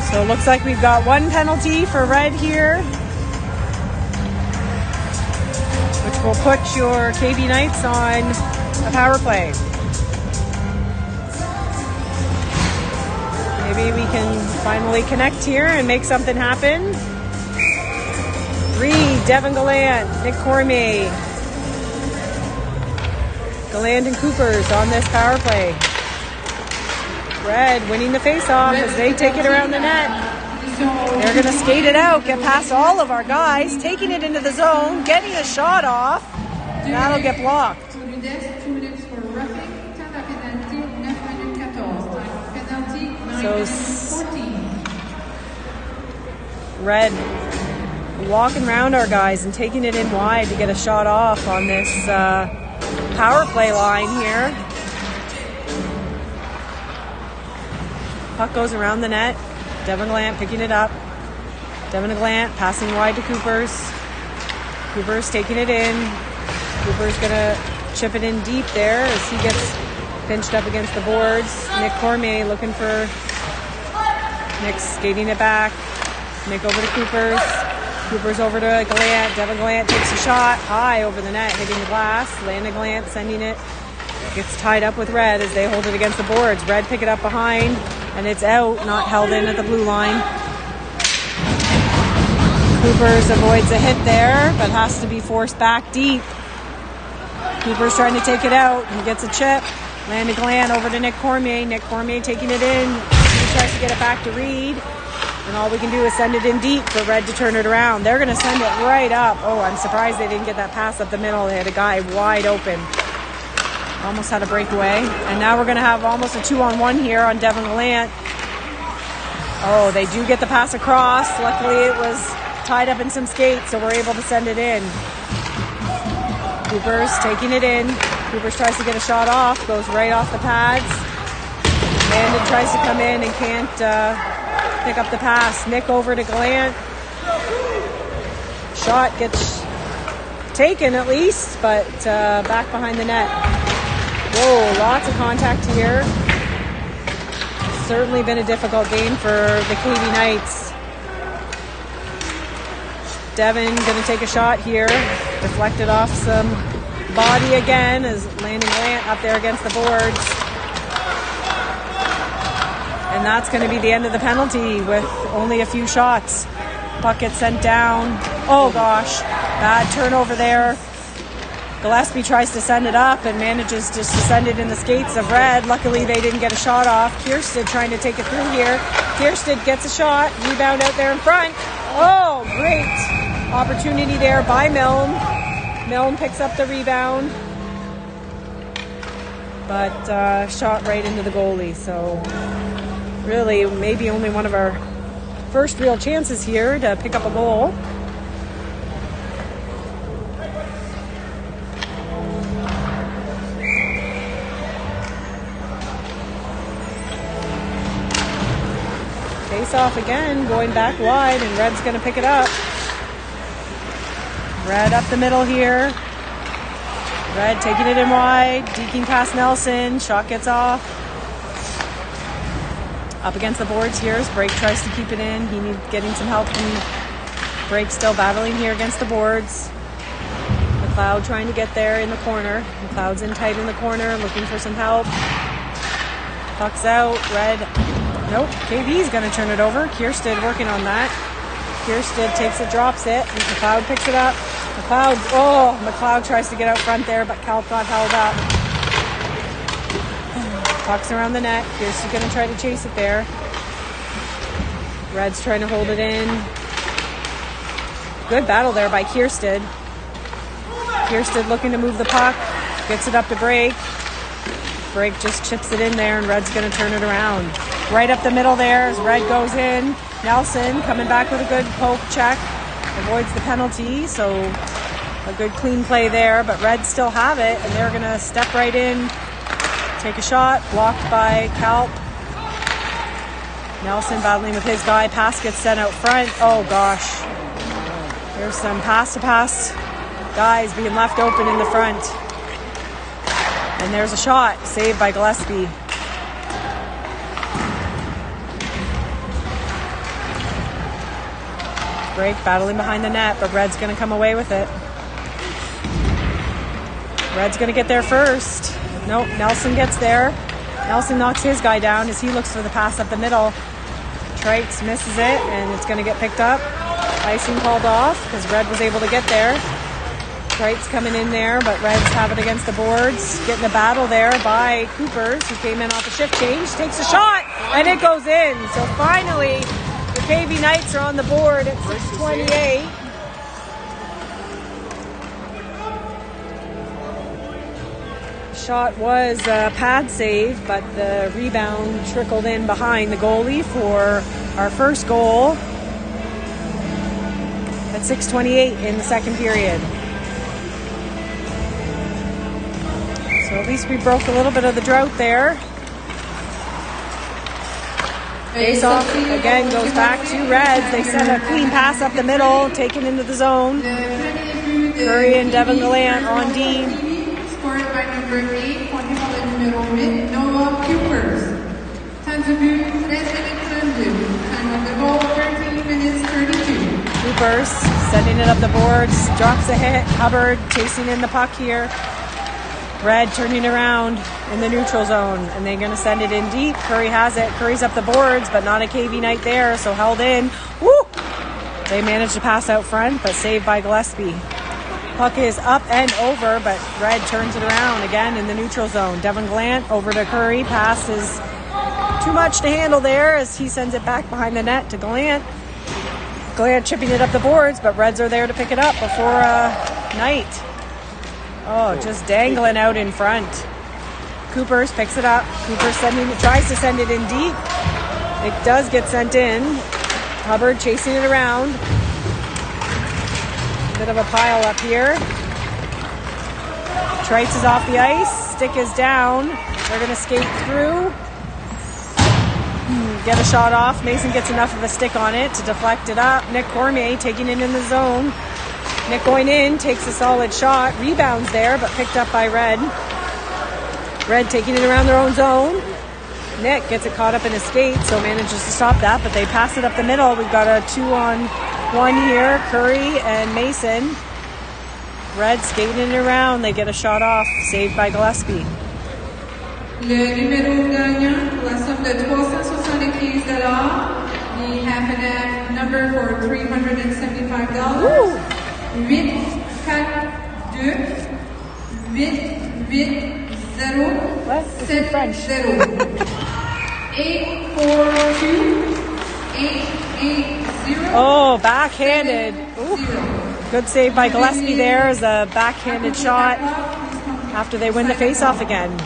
Speaker 3: So it looks like we've got one penalty for Red here, which will put your KV Knights on a power play. Maybe we can finally connect here and make something happen. Reed, Devin Gallant, Nick Cormier. Gallant and Coopers on this power play. Red winning the face-off as they take it around the net. They're going to skate it out, get past all of our guys, taking it into the zone, getting a shot off. That'll get blocked. So Red walking around our guys and taking it in wide to get a shot off on this power play line here. Puck goes around the net. Devin Gallant picking it up. Devin Gallant passing wide to Coopers. Coopers taking it in. Cooper's going to chip it in deep there as he gets pinched up against the boards. Nick Cormier looking for... Nick skating it back. Nick over to Coopers. Coopers over to Gallant. Devin Gallant takes a shot high over the net, hitting the glass. Landon Gallant sending it. Gets tied up with Red as they hold it against the boards. Red pick it up behind. And it's out, not held in at the blue line. Coopers avoids a hit there, but has to be forced back deep. Cooper's trying to take it out. He gets a chip. Landon Gallant over to Nick Cormier. Nick Cormier taking it in. He tries to get it back to Reed. And all we can do is send it in deep for Red to turn it around. They're going to send it right up. Oh, I'm surprised they didn't get that pass up the middle. They had a guy wide open. Almost had a breakaway. And now we're going to have almost a 2-on-1 here on Devin Gallant. Oh, they do get the pass across. Luckily, it was tied up in some skates, so we're able to send it in. Cooper's taking it in. Cooper's tries to get a shot off. Goes right off the pads. Landon tries to come in and can't pick up the pass. Nick over to Gallant. Shot gets taken at least, but back behind the net. Whoa, lots of contact here. Certainly been a difficult game for the KV Knights. Devin going to take a shot here. Deflected off some body again as Landon Gallant up there against the boards. And that's going to be the end of the penalty with only a few shots. Puck gets sent down. Oh gosh, bad turnover there. Gillespie tries to send it up and manages just to send it in the skates of Red. Luckily, they didn't get a shot off. Kiersted trying to take it through here. Kiersted gets a shot. Rebound out there in front. Oh, great opportunity there by Milne. Milne picks up the rebound. But shot right into the goalie. So really, maybe only one of our first real chances here to pick up a goal. Face off again, going back wide, and Red's going to pick it up. Red up the middle here. Red taking it in wide, deking past Nelson. Shot gets off. Up against the boards here as Brake tries to keep it in. He needs getting some help from Break still battling here against the boards. McLeod trying to get there in the corner. McLeod's in tight in the corner, looking for some help. Puck's out. Red. Nope. KV's going to turn it over. Kiersted working on that. Kiersted takes it, drops it. McLeod picks it up. McLeod tries to get out front there, but Calp got held up. Puck's around the net. Kiersted's going to try to chase it there. Red's trying to hold it in. Good battle there by Kiersted. Kiersted looking to move the puck. Gets it up to Break. Break just chips it in there, and Red's going to turn it around. Right up the middle there as Red goes in. Nelson coming back with a good poke check. Avoids the penalty, so a good clean play there. But Red still have it, and they're going to step right in. Take a shot. Blocked by Calp. Nelson battling with his guy. Pass gets sent out front. Oh, gosh. There's some pass-to-pass guys being left open in the front. And there's a shot. Saved by Gillespie. Break battling behind the net, but Red's going to come away with it. Red's going to get there first. Nope, Nelson gets there. Nelson knocks his guy down as he looks for the pass up the middle. Trites misses it, and it's going to get picked up. Icing called off because Red was able to get there. Trites coming in there, but Reds have it against the boards. Getting a battle there by Coopers, who came in off a shift change. Takes a shot, and it goes in. So finally, the KV Knights are on the board at 6:28. Shot was a pad save, but the rebound trickled in behind the goalie for our first goal at 6:28 in the second period. So at least we broke a little bit of the drought there. Face-off again goes back to Reds. They send a clean pass up the middle, taken into the zone. Curry and Devin Gallant on D.
Speaker 1: Scored by number 8, pointé par le numéro 8, Noah Coopers. Time to move, 13 minutes 32. Time of the goal, 13 minutes 32.
Speaker 3: Coopers sending it up the boards, drops a hit. Hubbard chasing in the puck here. Red turning around in the neutral zone, and they're going to send it in deep. Curry has it. Curry's up the boards, but not a KV Knight there, so held in. Woo! They managed to pass out front, but saved by Gillespie. Puck is up and over, but Red turns it around again in the neutral zone. Devin Gallant over to Curry. Pass is too much to handle there as he sends it back behind the net to Gallant. Gallant chipping it up the boards, but Reds are there to pick it up before Knight. Oh, just dangling out in front. Coopers picks it up. Coopers tries to send it in deep. It does get sent in. Hubbard chasing it around. Bit of a pile up here. Trites is off the ice. Stick is down. They're going to skate through. Get a shot off. Mason gets enough of a stick on it to deflect it up. Nick Cormier taking it in the zone. Nick going in, takes a solid shot. Rebounds there, but picked up by Red. Red taking it around their own zone. Nick gets it caught up in a skate, so manages to stop that, but they pass it up the middle. We've got a 2-on-1 here. Curry and Mason. Red skating it around. They get a shot off, saved by Gillespie.
Speaker 1: Le numéro gagnant pour la somme de $375. The half and half number for $375.
Speaker 3: Woo!
Speaker 1: 8-4-2-8-8-0.
Speaker 3: What? It's in French.
Speaker 1: 8-4-2-8-8-0.
Speaker 3: Oh, backhanded. Ooh. Good save by Gillespie there as a backhanded shot after they win the face-off again.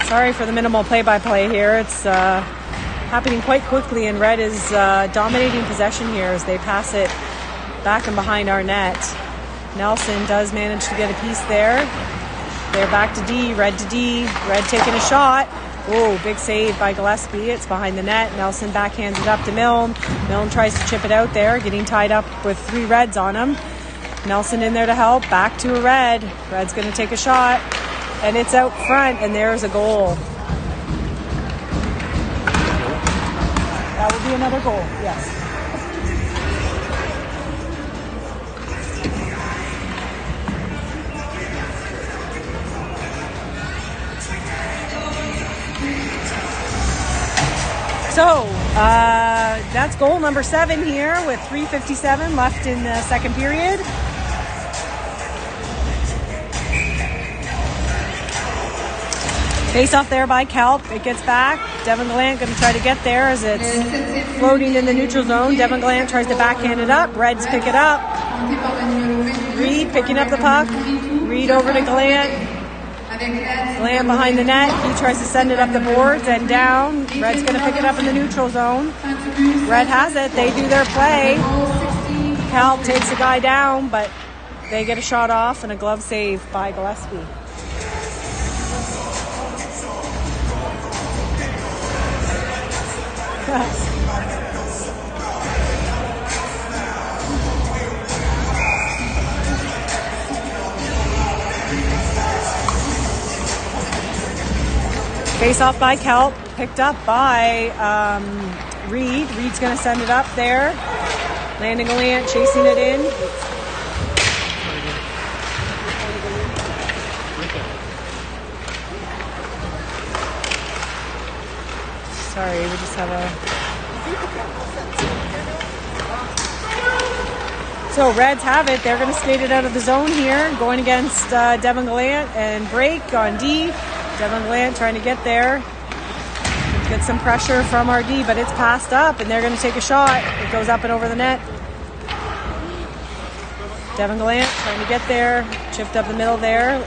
Speaker 3: Sorry for the minimal play-by-play here. It's happening quite quickly, and Red is dominating possession here as they pass it back and behind our net. Nelson does manage to get a piece there. They're back to D, Red to D. Red taking a shot. Oh, big save by Gillespie. It's behind the net. Nelson backhands it up to Milne. Milne tries to chip it out there, getting tied up with 3 Reds on him. Nelson in there to help. Back to a Red. Red's going to take a shot. And it's out front, and there's a goal. another goal, yes. So, that's goal number 7 here with 3:57 left in the second period. Face off there by Kelp. It gets back. Devon Gallant going to try to get there as it's floating in the neutral zone. Devon Gallant tries to backhand it up. Reds pick it up. Reed picking up the puck. Reed over to Gallant. Gallant behind the net. He tries to send it up the boards and down. Red's going to pick it up in the neutral zone. Red has it. They do their play. Kelp takes a guy down, but they get a shot off and a glove save by Gillespie. Face off by Kelp, picked up by Reed. Reed's going to send it up there. Landing Gallant, chasing it in. Sorry, we just have a... So Reds have it. They're going to skate it out of the zone here. Going against Devon Gallant and break on D. Devon Gallant trying to get there. Get some pressure from RD, but it's passed up and they're going to take a shot. It goes up and over the net. Devon Gallant trying to get there. Chipped up the middle there.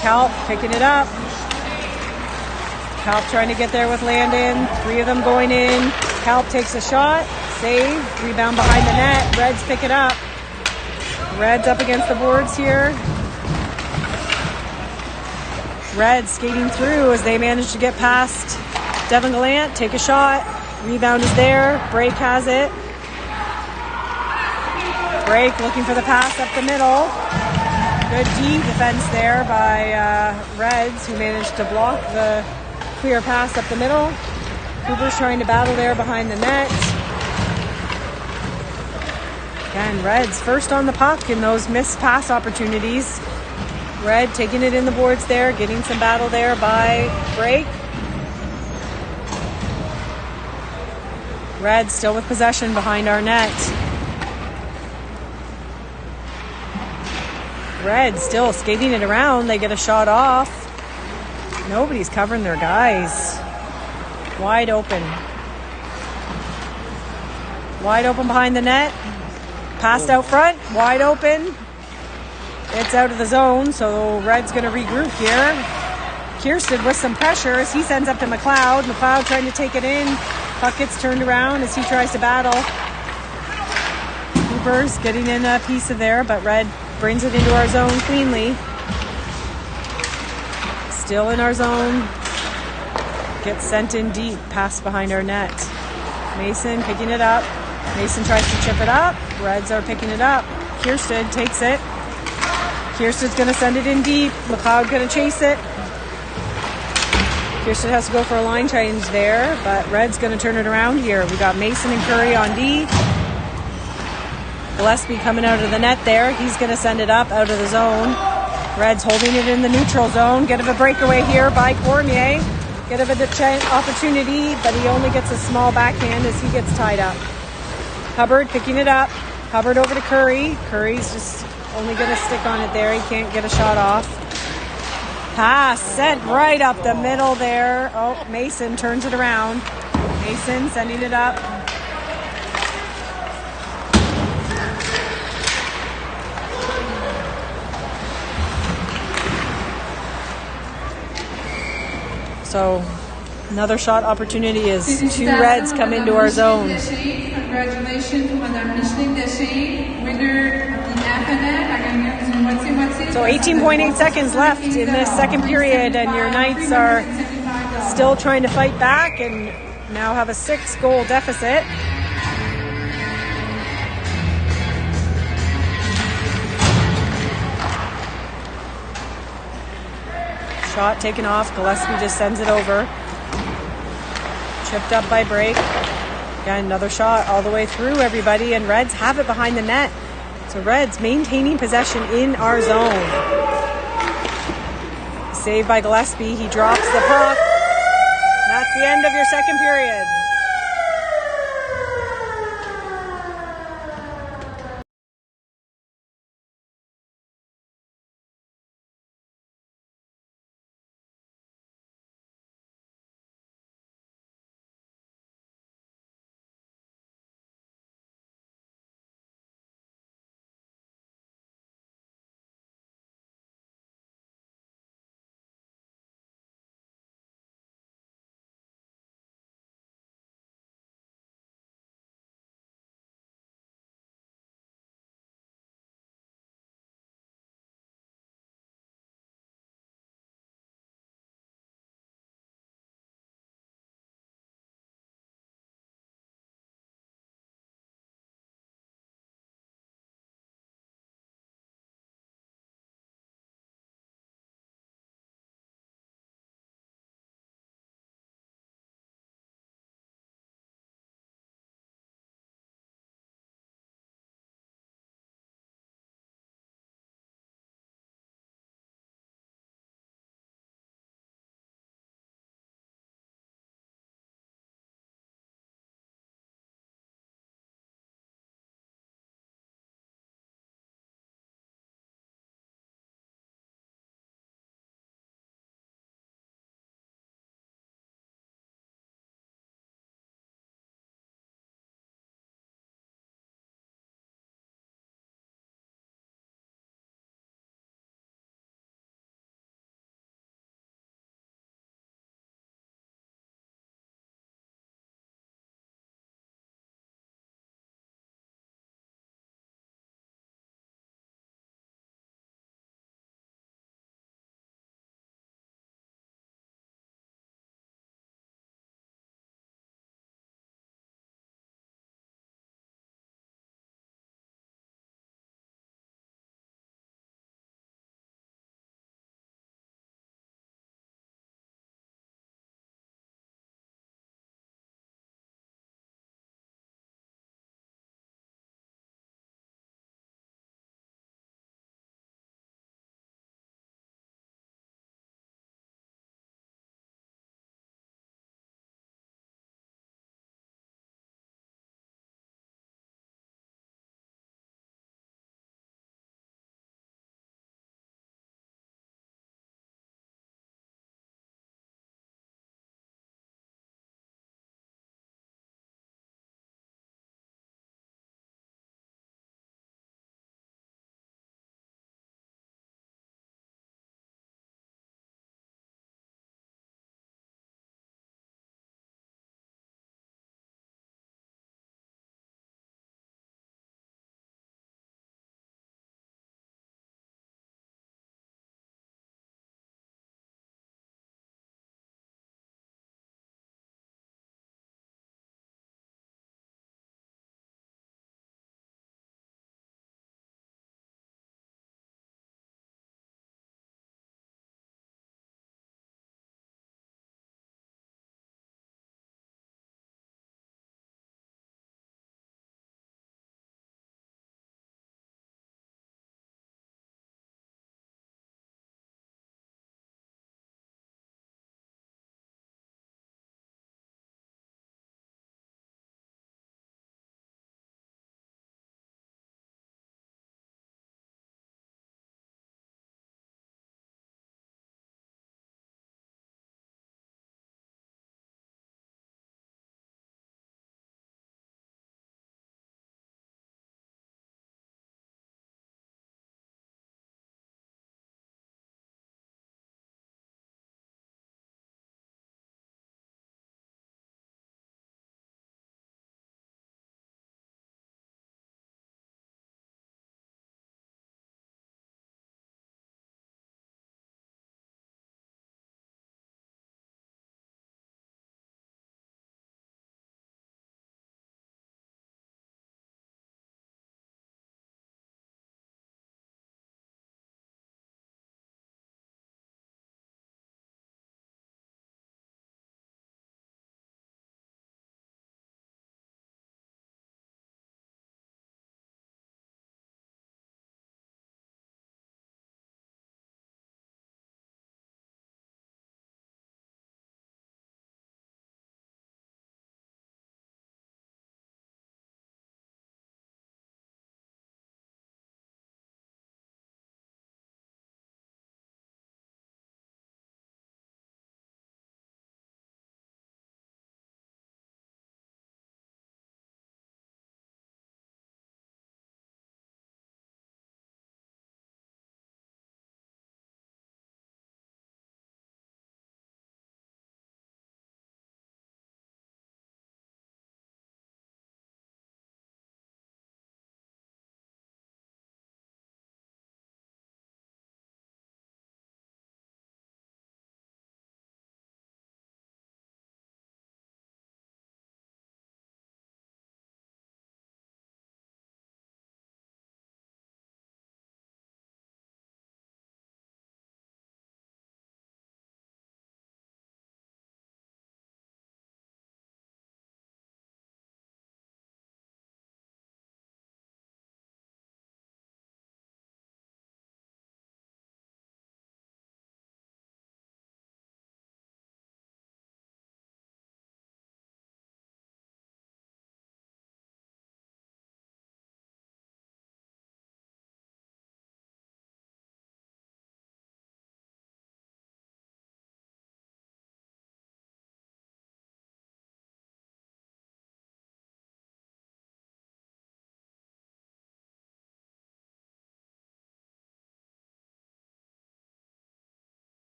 Speaker 3: Kelp picking it up. Kelp trying to get there with Landon. 3 of them going in. Kelp takes a shot. Save. Rebound behind the net. Reds pick it up. Reds up against the boards here. Reds skating through as they manage to get past Devon Gallant. Take a shot. Rebound is there. Break has it. Break looking for the pass up the middle. Good D defense there by Reds, who managed to block the clear pass up the middle. Cooper's trying to battle there behind the net. Again, Reds first on the puck in those missed pass opportunities. Red taking it in the boards there, getting some battle there by Break. Red still with possession behind our net. Red still skating it around. They get a shot off. Nobody's covering their guys. Wide open. Wide open behind the net. Passed out front. Wide open. It's out of the zone, so Red's going to regroup here. Kiersted with some pressure as he sends up to McLeod. McLeod trying to take it in. Puck gets turned around as he tries to battle. Cooper's getting in a piece of there, but Red brings it into our zone cleanly. Still in our zone. Gets sent in deep. Pass behind our net. Mason picking it up. Mason tries to chip it up. Reds are picking it up. Kiersted takes it. Kiersted's going to send it in deep. McLeod going to chase it. Kiersted has to go for a line change there, but Red's going to turn it around here. We got Mason and Curry on D. Gillespie coming out of the net there. He's going to send it up out of the zone. Red's holding it in the neutral zone. Get of a breakaway here by Cormier. Get of an opportunity, but he only gets a small backhand as he gets tied up. Hubbard picking it up. Hubbard over to Curry. Curry's just only going to stick on it there. He can't get a shot off. Pass sent right up the middle there. Oh, Mason turns it around. Mason sending it up. So another shot opportunity as 2 Reds come into our zone.
Speaker 1: Congratulations on our Michelin Deschain, winner of the
Speaker 3: So 18.8 seconds left in this second period, and your Knights are still trying to fight back and now have a 6-goal deficit. Shot taken off. Gillespie just sends it over. Chipped up by Break. Again, another shot all the way through, everybody, and Reds have it behind the net. So Reds maintaining possession in our zone. Saved by Gillespie. He drops the puck. And that's the end of your second period.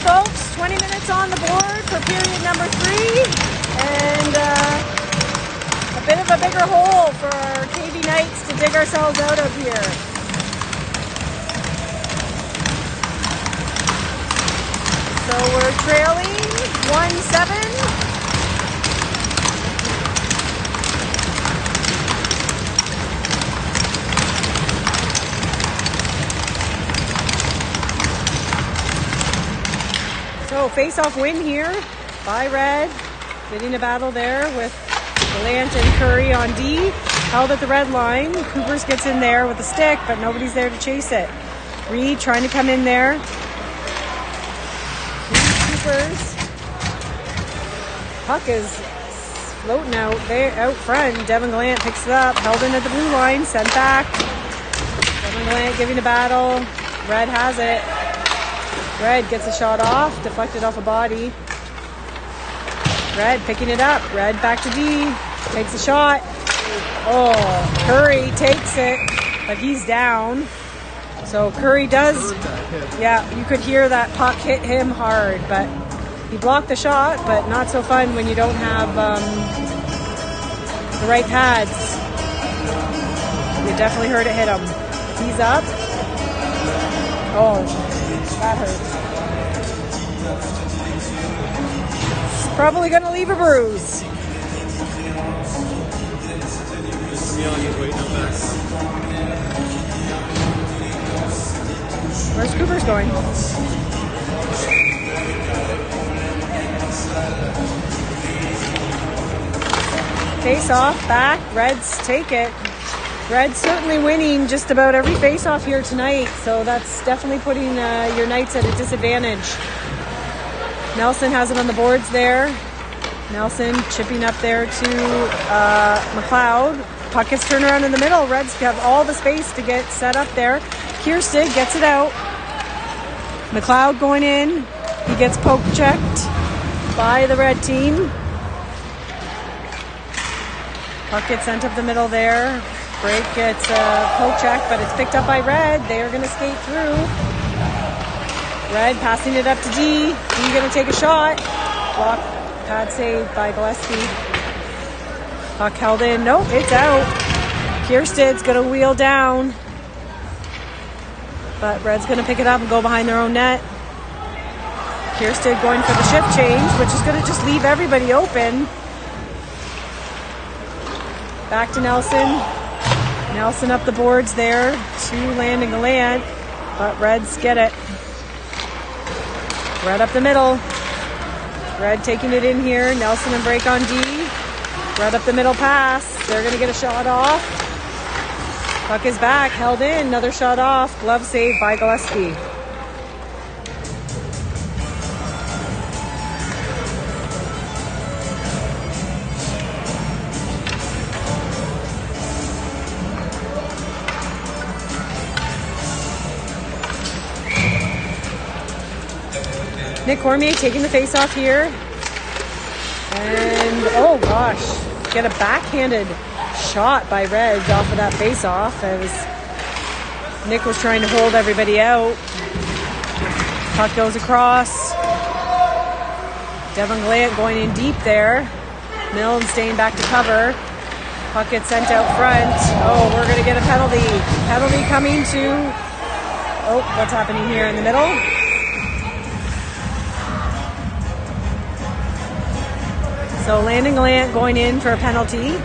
Speaker 3: folks. 20 minutes on the board for period number 3. And a bit of a bigger hole for our KV Knights to dig ourselves out of here. So we're trailing 1-7. So face-off win here by Red. Getting a battle there with Gallant and Curry on D. Held at the red line. Coopers gets in there with a stick, but nobody's there to chase it. Reed trying to come in there. Coopers. Puck is floating out there out front. Devin Gallant picks it up. Held in at the blue line. Sent back. Devin Gallant giving a battle. Red has it. Red gets a shot off, deflected off a body. Red picking it up. Red back to D. Takes a shot. Oh, Curry takes it, but he's down. So Curry does, yeah, you could hear that puck hit him hard, but he blocked the shot, but not so fun when you don't have the right pads. You definitely heard it hit him. He's up. Oh, that hurts. Probably gonna leave a bruise. Where's Cooper's going? Face off, back, Reds take it. Reds certainly winning just about every face-off here tonight, so that's definitely putting your Knights at a disadvantage. Nelson has it on the boards there. Nelson chipping up there to McLeod. Puck gets turned around in the middle. Reds have all the space to get set up there. Kiersted gets it out. McLeod going in. He gets poke checked by the red team. Puck gets sent up the middle there. Break gets poke check, but it's picked up by Red. They are going to skate through. Red passing it up to D. D going to take a shot. Block, pad saved by Gillespie. Puck held in. Nope, it's out. Kiersted's going to wheel down. But Red's going to pick it up and go behind their own net. Kiersted going for the shift change, which is going to just leave everybody open. Back to Nelson. Nelson up the boards there to Landon Gallant, but Reds get it. Red up the middle. Red taking it in here. Nelson and break on D. Red up the middle pass. They're going to get a shot off. Puck is back, held in. Another shot off. Glove save by Gillespie. Nick Cormier taking the face off here. And, oh gosh, get a backhanded shot by Reds off of that face off as Nick was trying to hold everybody out. Puck goes across. Devin Gallant going in deep there. Milne staying back to cover. Puck gets sent out front. Oh, we're going to get a penalty. Penalty coming to, oh, what's happening here in the middle? So Landon Gallant going in for a penalty.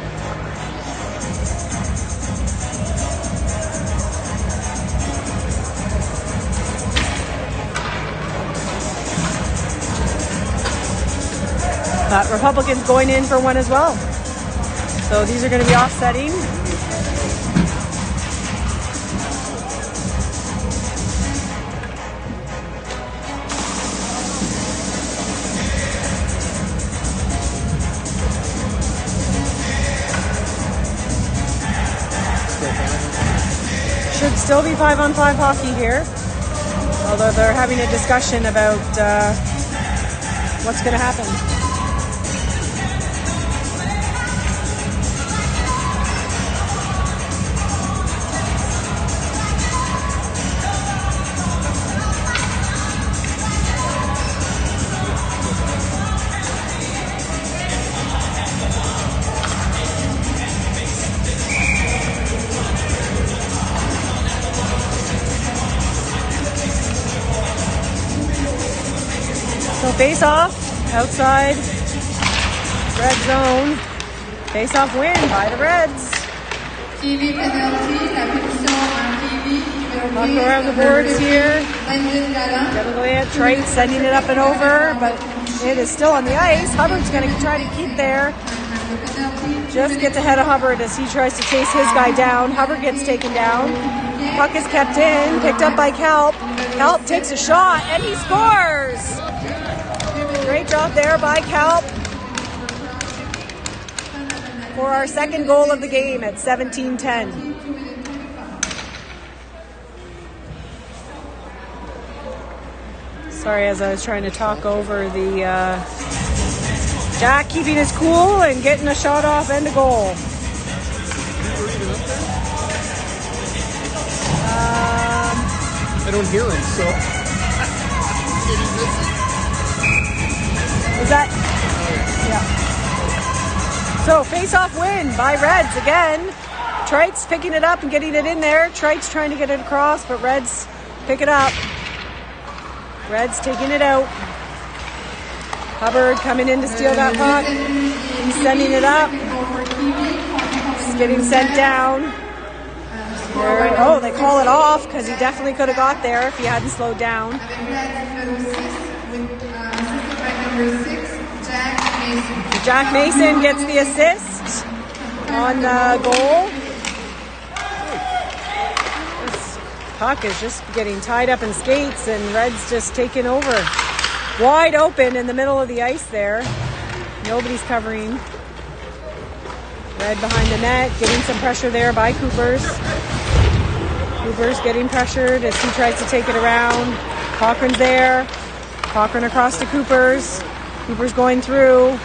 Speaker 3: But Republicans going in for one as well. So these are going to be offsetting. Should still be 5-on-5 hockey here, although they're having a discussion about what's going to happen. So face off, outside red zone. Face off win by the Reds.
Speaker 1: TV penalty, la punition on TV.
Speaker 3: Walk around the boards here. Devin Gallant, Trite sending it up and over, but it is still on the ice. Hubbard's going to try to keep there. Just gets ahead of Hubbard as he tries to chase his guy down. Hubbard gets taken down. Puck is kept in, picked up by Kalp. Kalp takes a shot and he scores. Great job there by Kalp for our second goal of the game at 17-10. Sorry, as I was trying to talk over the Jack keeping his cool and getting a shot off and a goal.
Speaker 2: I don't hear him, so.
Speaker 3: Is that? Yeah. So face-off win by Reds again. Trite's picking it up and getting it in there. Trite's trying to get it across, but Reds pick it up. Reds taking it out. Hubbard coming in to steal that puck. He's sending it up. It's getting sent down. Oh, they call it off because he definitely could have got there if he hadn't slowed down. Jack Mason gets the assist on the goal. This puck is just getting tied up in skates and Red's just taking over. Wide open in the middle of the ice there. Nobody's covering. Red behind the net, getting some pressure there by Coopers. Coopers getting pressured as he tries to take it around. Cochran's there. Cochran across to Coopers. Coopers going through.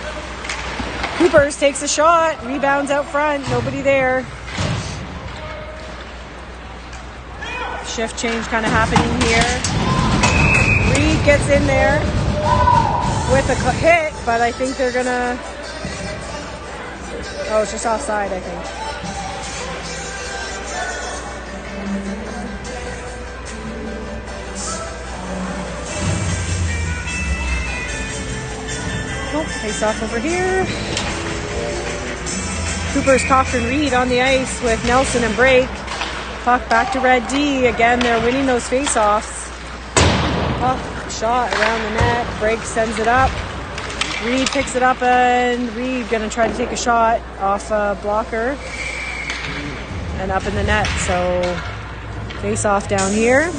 Speaker 3: Coopers takes a shot. Rebounds out front. Nobody there. Shift change kind of happening here. Reed gets in there with a hit, but I think they're going to... Oh, it's just offside, I think. Face off over here. Cooper's Cochran Reed on the ice with Nelson and Brake. Puck back to Red D. Again, they're winning those face-offs. Puck shot around the net. Brake sends it up. Reed picks it up and Reed gonna try to take a shot off a blocker and up in the net. So face-off down here.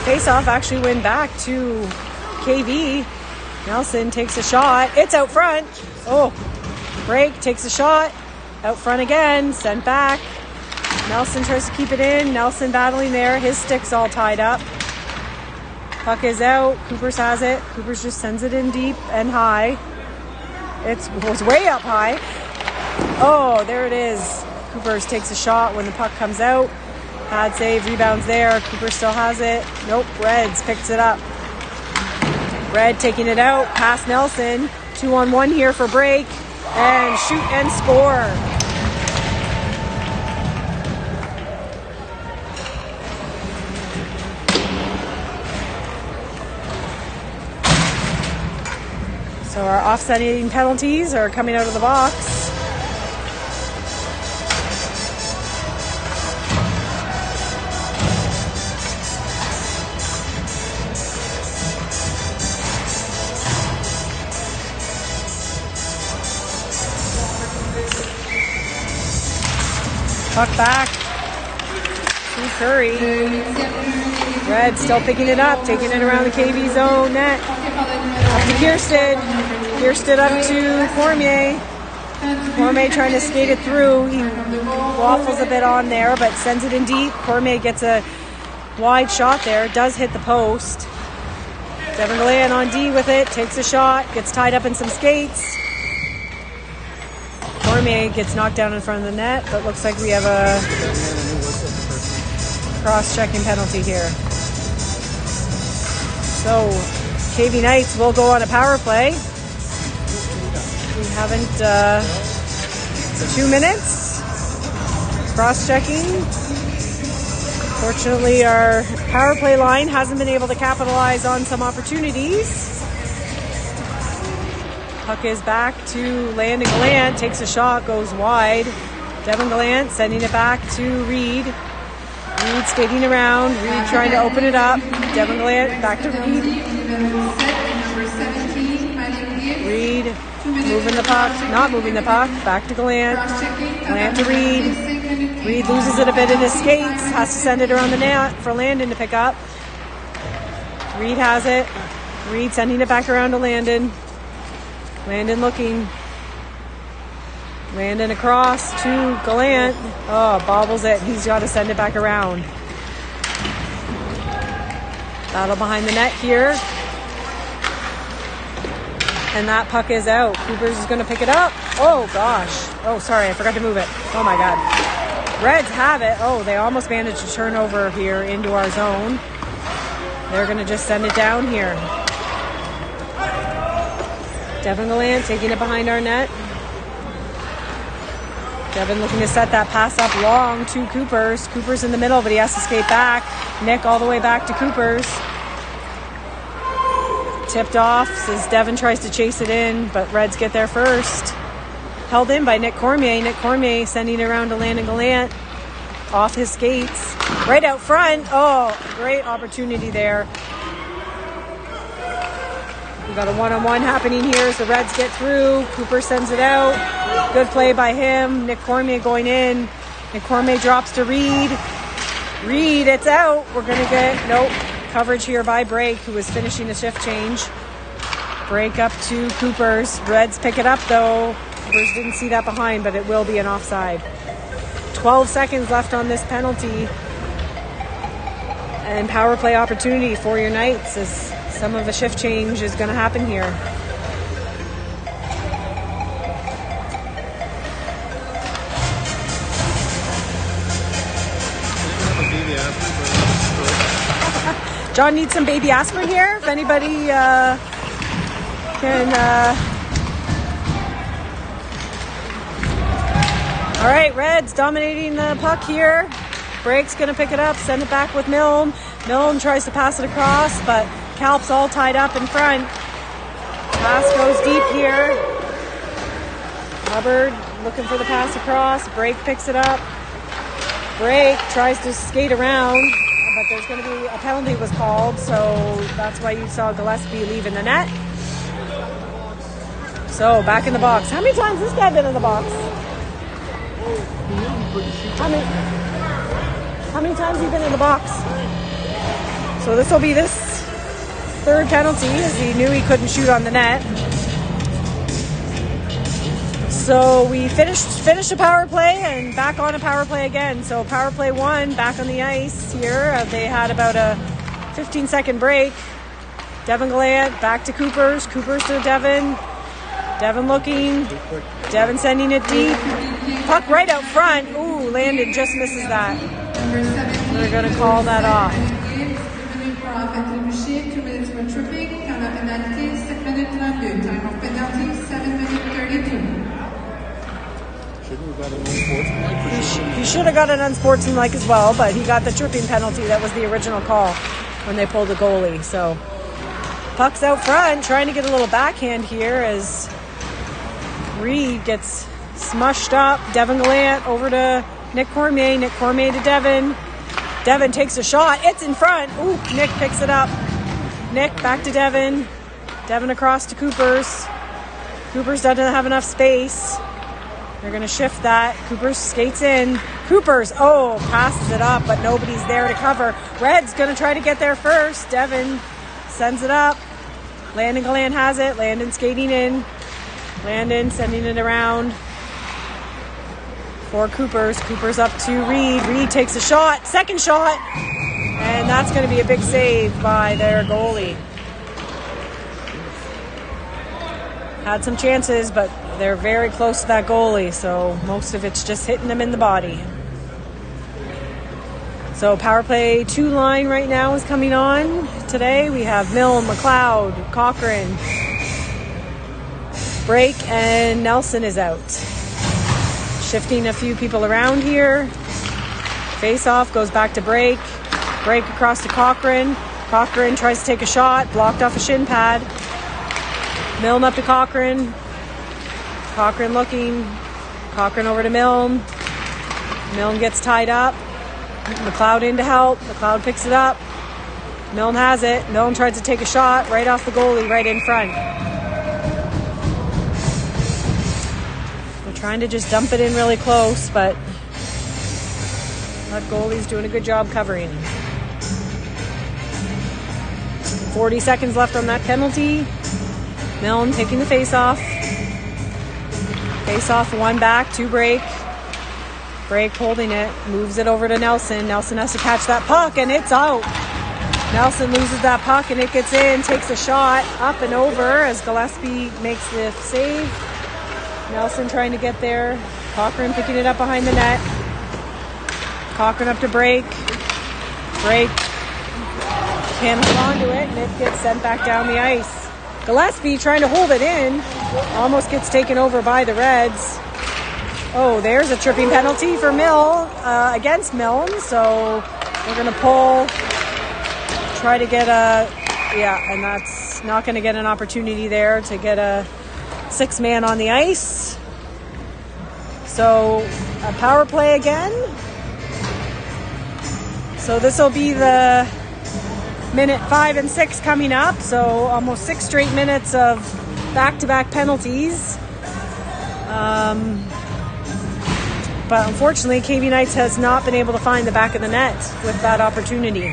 Speaker 3: Face-off actually went back to KV. Nelson takes a shot. It's out front. Oh, Brake takes a shot. Out front again. Sent back. Nelson tries to keep it in. Nelson battling there. His stick's all tied up. Puck is out. Coopers has it. Coopers just sends it in deep and high. It was way up high. Oh, there it is. Coopers takes a shot when the puck comes out. Bad save, rebounds there. Cooper still has it. Nope, Reds picks it up. Red taking it out, past Nelson. 2-on-1 here for Brake. And shoot and score. So our offsetting penalties are coming out of the box. Puck back to Curry. Red still picking it up, taking it around the KV zone net. Up to Kiersted. Kiersted up to Cormier. Cormier trying to skate it through. He waffles a bit on there, but sends it in deep. Cormier gets a wide shot there. Does hit the post. Devin Gallant on D with it. Takes a shot. Gets tied up in some skates. Cormier gets knocked down in front of the net, but looks like we have a cross-checking penalty here. So KV Knights will go on a power play. We haven't 2 minutes. Cross-checking. Fortunately, our power play line hasn't been able to capitalize on some opportunities. Puck is back to Landon Gallant. Takes a shot, goes wide. Devin Gallant sending it back to Reed. Reed skating around. Reed trying to open it up. Devin Gallant back to Reed. Reed moving the puck. Not moving the puck. Back to Gallant. Gallant to Reed. Reed loses it a bit in his skates. Has to send it around the net for Landon to pick up. Reed has it. Reed sending it back around to Landon. Landon looking. Landon across to Gallant. Oh, bobbles it. He's got to send it back around. Battle behind the net here. And that puck is out. Coopers is going to pick it up. Oh, gosh. Oh, sorry. I forgot to move it. Oh, my God. Reds have it. Oh, they almost managed to turn over here into our zone. They're going to just send it down here. Devin Gallant taking it behind our net. Devin looking to set that pass up long to Coopers. Coopers in the middle, but he has to skate back. Nick all the way back to Coopers. Tipped off as Devin tries to chase it in, but Reds get there first. Held in by Nick Cormier. Nick Cormier sending it around to Landon Gallant. Off his skates. Right out front. Oh, great opportunity there. We got a one-on-one happening here as the Reds get through. Cooper sends it out. Good play by him. Nick Cormier going in. Nick Cormier drops to Reed. Reed, it's out. We're going to get, nope, coverage here by Brake, who was finishing the shift change. Brake up to Coopers. Reds pick it up, though. Coopers didn't see that behind, but it will be an offside. 12 seconds left on this penalty. And power play opportunity for your Knights as some of the shift change is going to happen here. John needs some baby aspirin here. If anybody can... All right, Reds dominating the puck here. Brake's going to pick it up, send it back with Milne. Milne tries to pass it across, but Kalp's all tied up in front. Pass goes deep here. Hubbard looking for the pass across. Brake picks it up. Brake tries to skate around, but there's going to be a penalty was called, so that's why you saw Gillespie leaving the net. So back in the box. How many times has this guy been in the box? How many times have you been in the box? So this will be this third penalty, as he knew he couldn't shoot on the net. So we finished a power play and back on a power play again. So power play 1 back on the ice here. They had about a 15-second break. Devin Gallant back to Coopers. Coopers to Devin. Devin looking. Devin sending it deep. Puck right out front. Ooh, Landon just misses that. They're going to call that off. He should have got an unsportsmanlike as well, but he got the tripping penalty. That was the original call when they pulled the goalie. So puck's out front, trying to get a little backhand here as Reed gets smushed up. Devin Gallant over to Nick Cormier. Nick Cormier to Devin. Devin takes a shot. It's in front. Ooh, Nick picks it up. Nick back to Devin. Devin across to Coopers. Coopers doesn't have enough space. They're going to shift that. Coopers skates in. Coopers, passes it up, but nobody's there to cover. Red's going to try to get there first. Devin sends it up. Landon Gallant has it. Landon skating in. Landon sending it around for Coopers. Coopers up to Reed. Reed takes a shot. Second shot. And that's going to be a big save by their goalie. Had some chances, but they're very close to that goalie, so most of it's just hitting them in the body. So power play 2 line right now is coming on today. We have Milne, McLeod, Cochrane, Brake, and Nelson is out. Shifting a few people around here. Face off, goes back to Brake. Brake across to Cochrane. Cochrane tries to take a shot, blocked off a shin pad. Milne up to Cochrane. Cochrane looking. Cochrane over to Milne. Milne gets tied up. McLeod in to help. McLeod picks it up. Milne has it. Milne tries to take a shot right off the goalie, right in front. They're trying to just dump it in really close, but that goalie's doing a good job covering. 40 seconds left on that penalty. Milne taking the face-off. Face-off, 1 back, 2 Brake. Brake holding it, moves it over to Nelson. Nelson has to catch that puck, and it's out. Nelson loses that puck, and it gets in, takes a shot up and over as Gillespie makes the save. Nelson trying to get there. Cochrane picking it up behind the net. Cochrane up to Brake. Brake can't hold on to it, and it gets sent back down the ice. Gillespie trying to hold it in, almost gets taken over by the Reds. Oh, there's a tripping penalty for against Milne, so we're going to pull, try to get and that's not going to get an opportunity there to get a 6-man on the ice. So a power play again. So this will be the minute 5 and 6 coming up. So almost 6 straight minutes of back-to-back penalties. But unfortunately, KV Knights has not been able to find the back of the net with that opportunity.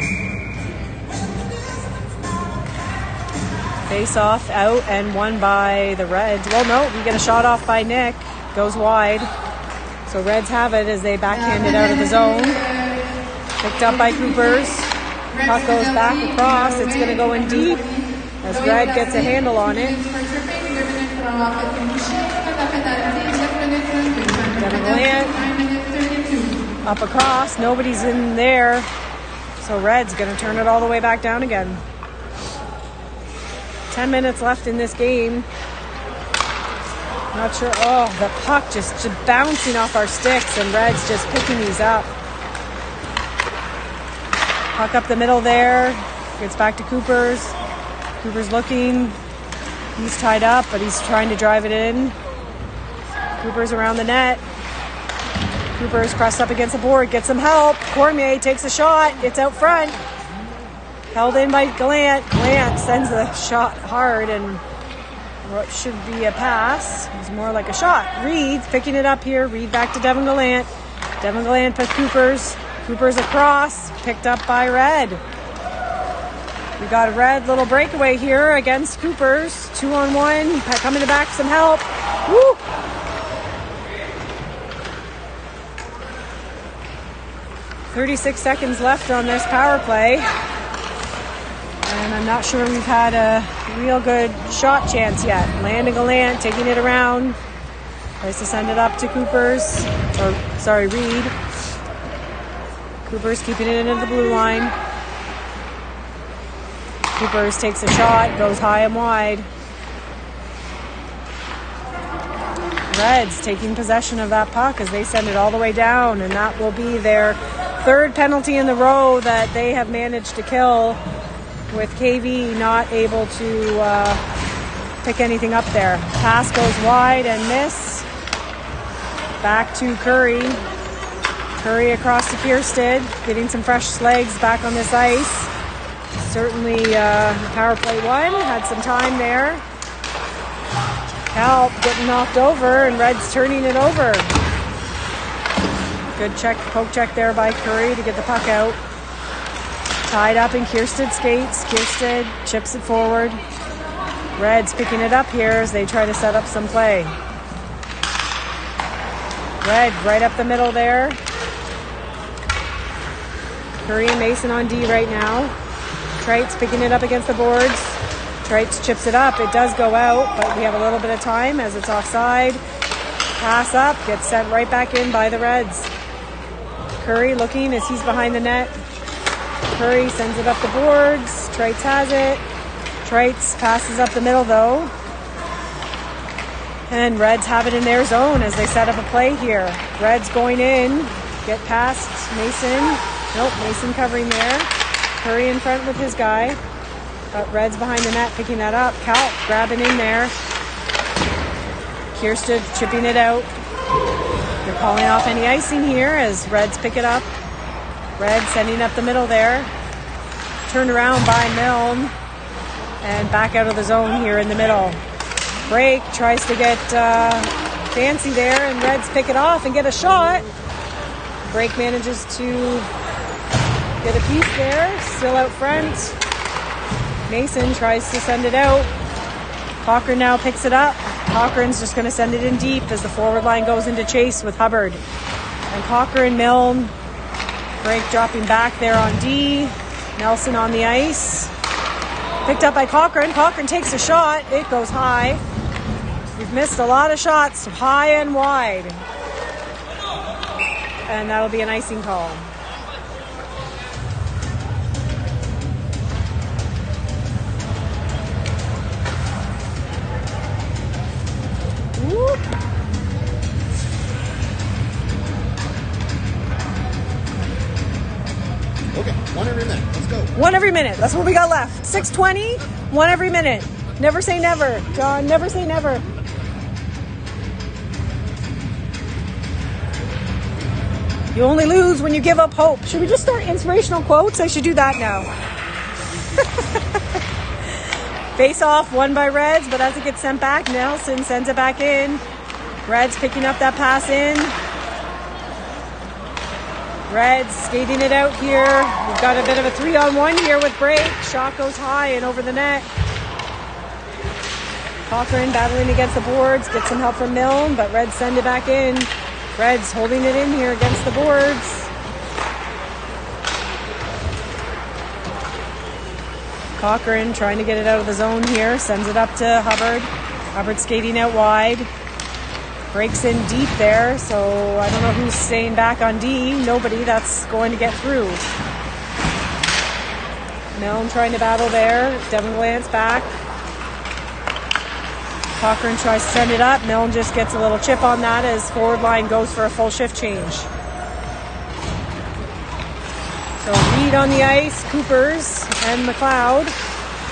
Speaker 3: Face off, out, and won by the Reds. Well, no, we get a shot off by Nick. Goes wide. So Reds have it as they backhand it out of the zone. Picked up by Coopers. Puck goes back across. It's going to go in deep as Red gets a handle on it. Up across. Nobody's in there. So Red's going to turn it all the way back down again. 10 minutes left in this game. Not sure. Oh, the puck just bouncing off our sticks, and Red's just picking these up. Puck up the middle there. Gets back to Coopers. Coopers looking. He's tied up, but he's trying to drive it in. Coopers around the net. Coopers pressed up against the board. Gets some help. Cormier takes a shot. It's out front. Held in by Gallant. Gallant sends the shot hard, and what should be a pass is more like a shot. Reed picking it up here. Reed back to Devin Gallant. Devin Gallant puts Coopers. Coopers across. Picked up by Red. We got a Red little breakaway here against Coopers. 2-on-1. Coming back, some help. Woo! "36 seconds left on this power play. And I'm not sure we've had a real good shot chance yet. Landon Gallant taking it around. Tries to send it up to Coopers. Reed. Coopers keeping it into the blue line. Coopers takes a shot, goes high and wide. Reds taking possession of that puck as they send it all the way down, and that will be their 3rd penalty in the row that they have managed to kill, with KV not able to pick anything up there. Pass goes wide and miss. Back to Curry. Curry across to Kiersted, getting some fresh legs back on this ice. Certainly power play 1, had some time there. Help getting knocked over, and Red's turning it over. Good poke check there by Curry to get the puck out. Tied up in Kiersted skates. Kiersted chips it forward. Reds picking it up here as they try to set up some play. Red right up the middle there. Curry and Mason on D right now. Treitz picking it up against the boards. Treitz chips it up. It does go out, but we have a little bit of time as it's offside. Pass up, gets sent right back in by the Reds. Curry looking as he's behind the net. Curry sends it up the boards. Trites has it. Trites passes up the middle though. And Reds have it in their zone as they set up a play here. Reds going in. Get past Mason. Nope, Mason covering there. Curry in front with his guy. But Reds behind the net picking that up. Kalp grabbing in there. Kierstead chipping it out. They're calling off any icing here as Reds pick it up. Reds sending up the middle there. Turned around by Milne. And back out of the zone here in the middle. Break tries to get fancy there, and Reds pick it off and get a shot. Break manages to get a piece there. Still out front. Mason tries to send it out. Cochrane now picks it up. Cochrane's just going to send it in deep as the forward line goes into chase with Hubbard. And Cochrane, Milne. Break dropping back there on D. Nelson on the ice. Picked up by Cochrane. Cochrane takes a shot. It goes high. We've missed a lot of shots high and wide. And that'll be an icing call. Whoop.
Speaker 2: Okay, one every minute. Let's go.
Speaker 3: One every minute. That's what we got left. 6:20, one every minute. Never say never, John. Never say never. You only lose when you give up hope. Should we just start inspirational quotes? I should do that now. Face off, won by Reds, but as it gets sent back, Nelson sends it back in. Reds picking up that pass in. Reds skating it out here. We've got a bit of a 3-on-1 here with Break. Shot goes high and over the net. Cochrane battling against the boards. Gets some help from Milne, but Reds send it back in. Reds holding it in here against the boards. Cochrane trying to get it out of the zone here. Sends it up to Hubbard. Hubbard skating out wide. Breaks in deep there, so I don't know who's staying back on D. Nobody. That's going to get through. Milne trying to battle there. Devin Glantz back. Cochrane tries to send it up. Milne just gets a little chip on that as forward line goes for a full shift change. So Reed on the ice, Coopers and McLeod.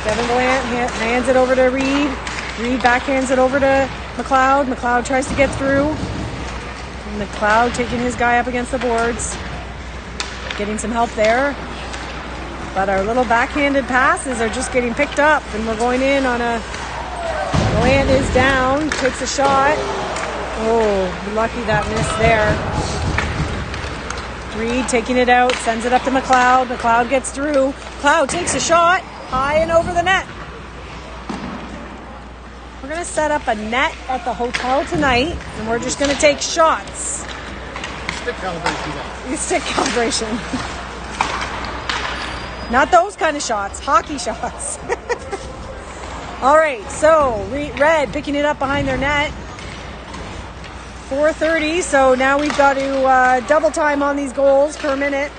Speaker 3: Devin Gallant hands it over to Reed. Reed backhands it over to McLeod. McLeod tries to get through. And McLeod taking his guy up against the boards. Getting some help there. But our little backhanded passes are just getting picked up, and we're going in on a... Gallant is down, takes a shot. Oh, lucky that miss there. Reed taking it out, sends it up to McLeod. McLeod gets through. McLeod takes a shot, high and over the net. We're going to set up a net at the hotel tonight, and we're just going to take shots.
Speaker 2: Stick calibration.
Speaker 3: Stick calibration. Not those kind of shots, hockey shots. All right, so Red picking it up behind their net. 4:30, so now we've got to double time on these goals per minute.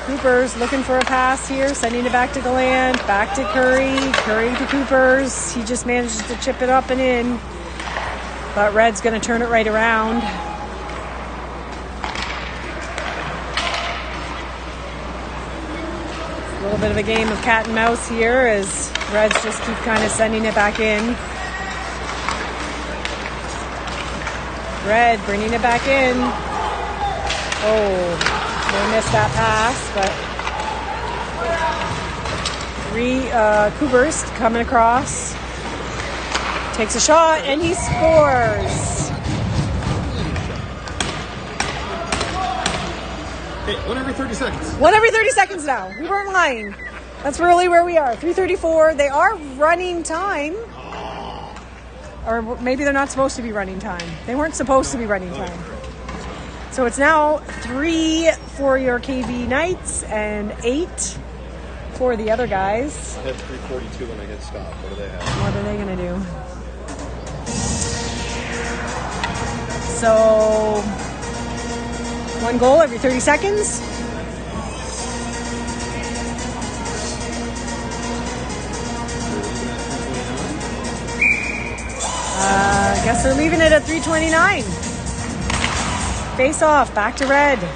Speaker 3: Coopers looking for a pass here, sending it back to Gallant, back to Curry, Curry to Coopers. He just manages to chip it up and in, but Red's going to turn it right around. A little bit of a game of cat and mouse here as Reds just keep kind of sending it back in. Red bringing it back in. Oh, they missed that pass, but Coopers coming across. Takes a shot and he scores.
Speaker 2: Okay, 1 every 30 seconds.
Speaker 3: 1 every 30 seconds now. We weren't lying. That's really where we are. 3:34. They are running time. Or maybe they're not supposed to be running time. They weren't supposed to be running time. So it's now 3 for your KV Knights and 8 for the other guys.
Speaker 2: I had 3:42 when I hit stop. What do they have?
Speaker 3: What are they going to do? so 1 goal every 30 seconds. I guess they're leaving it at 3:29. Face off, back to red.
Speaker 2: We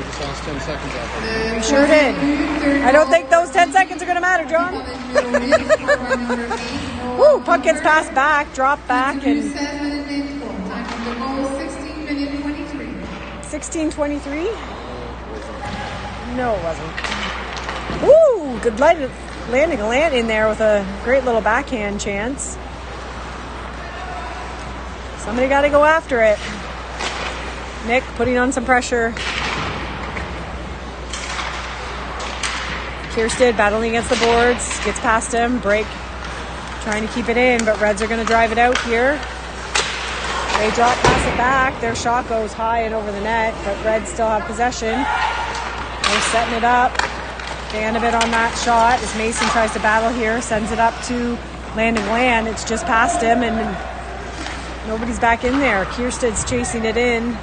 Speaker 2: just lost 10 seconds out there.
Speaker 3: We sure did. I don't think those 10 seconds are going to matter, John. Woo, puck gets passed back, drop back, and 16:23. No, it wasn't. Woo, good landing a land in there with a great little backhand chance. Somebody got to go after it. Nick putting on some pressure. Kiersted battling against the boards, gets past him, break, trying to keep it in, but Reds are going to drive it out here. They drop, pass it back. Their shot goes high and over the net, but Reds still have possession. They're setting it up. Fan a bit on that shot as Mason tries to battle here, sends it up to Landon Land. It's just past him, and nobody's back in there. Kiersted's chasing it in.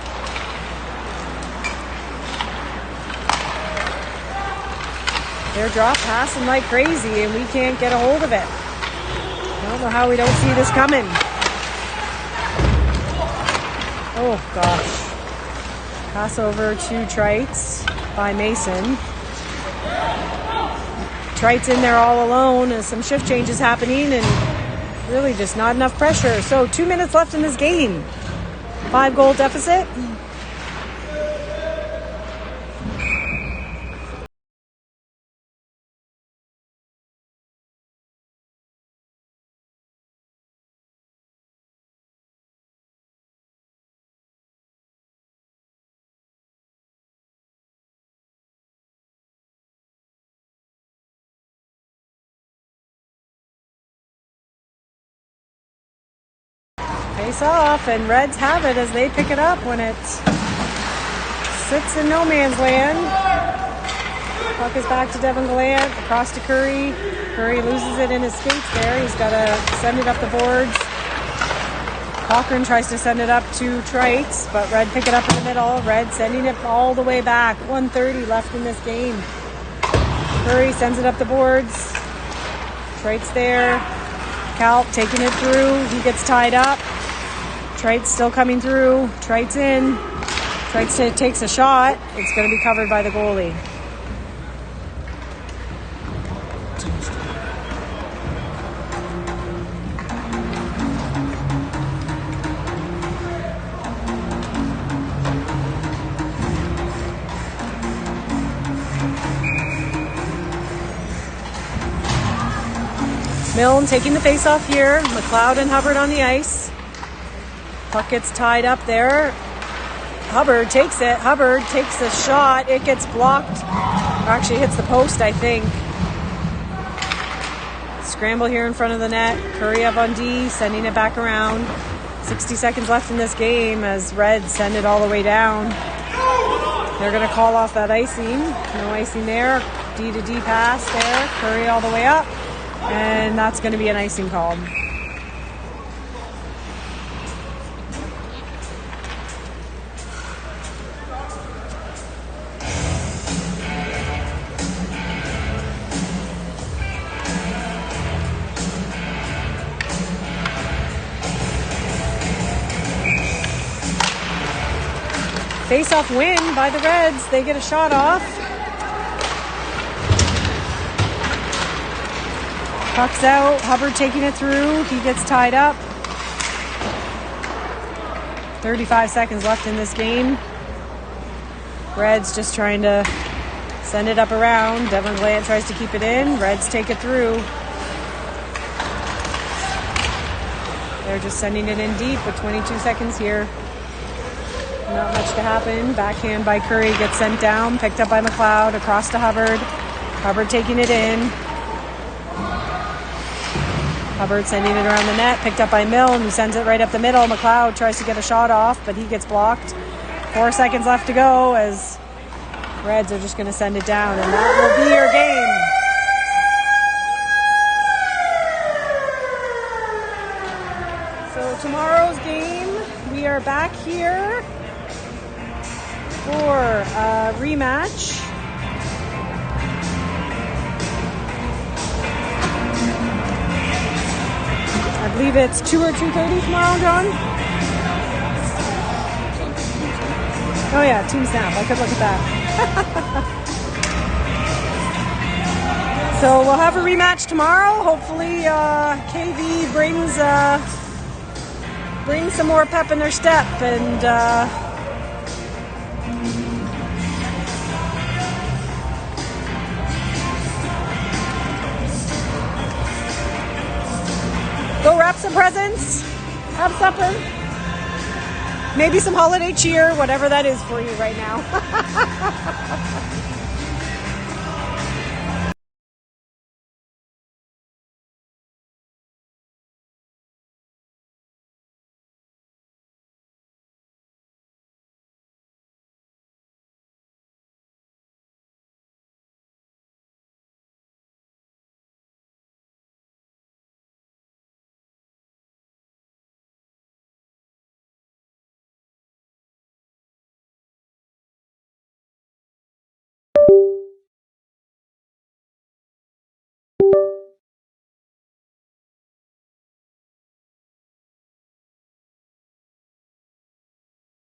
Speaker 3: They're drop passing like crazy, and we can't get a hold of it. I don't know how we don't see this coming. Oh, gosh. Pass over to Trites by Mason. Trites in there all alone as some shift changes happening, and really just not enough pressure. So 2 minutes left in this game. 5-goal deficit. Face off, and Reds have it as they pick it up when it sits in no man's land. Puck is back to Devin Gallant, across to Curry. Curry loses it in his skates there. He's got to send it up the boards. Cochran tries to send it up to Trites, but Red pick it up in the middle. Red sending it all the way back. 1:30 left in this game. Curry sends it up the boards. Trites there. Kalp taking it through. He gets tied up. Trites still coming through. Trites in. Trites takes a shot. It's going to be covered by the goalie. Milne taking the face off here. McLeod and Hubbard on the ice. Puck gets tied up there. Hubbard takes it. Hubbard takes the shot. It gets blocked. Actually hits the post, I think. Scramble here in front of the net. Curry up on D, sending it back around. 60 seconds left in this game as Reds send it all the way down. They're going to call off that icing. No icing there. D to D pass there. Curry all the way up. And that's going to be an icing called. Face-off win by the Reds. They get a shot off. Puck's out. Hubbard taking it through. He gets tied up. 35 seconds left in this game. Reds just trying to send it up around. Devin Gallant tries to keep it in. Reds take it through. They're just sending it in deep with 22 seconds here. Not much to happen. Backhand by Curry gets sent down. Picked up by McLeod. Across to Hubbard. Hubbard taking it in. Hubbard sending it around the net. Picked up by Milne, who sends it right up the middle. McLeod tries to get a shot off, but he gets blocked. 4 seconds left to go as Reds are just going to send it down, and that will be your game. So tomorrow's game, we are are back here for a rematch. I believe it's 2 or 2:30 tomorrow, John? Oh yeah, Team Snap. I could look at that. So we'll have a rematch tomorrow. Hopefully KV brings some more pep in their step and go wrap some presents, have supper, maybe some holiday cheer, whatever that is for you right now.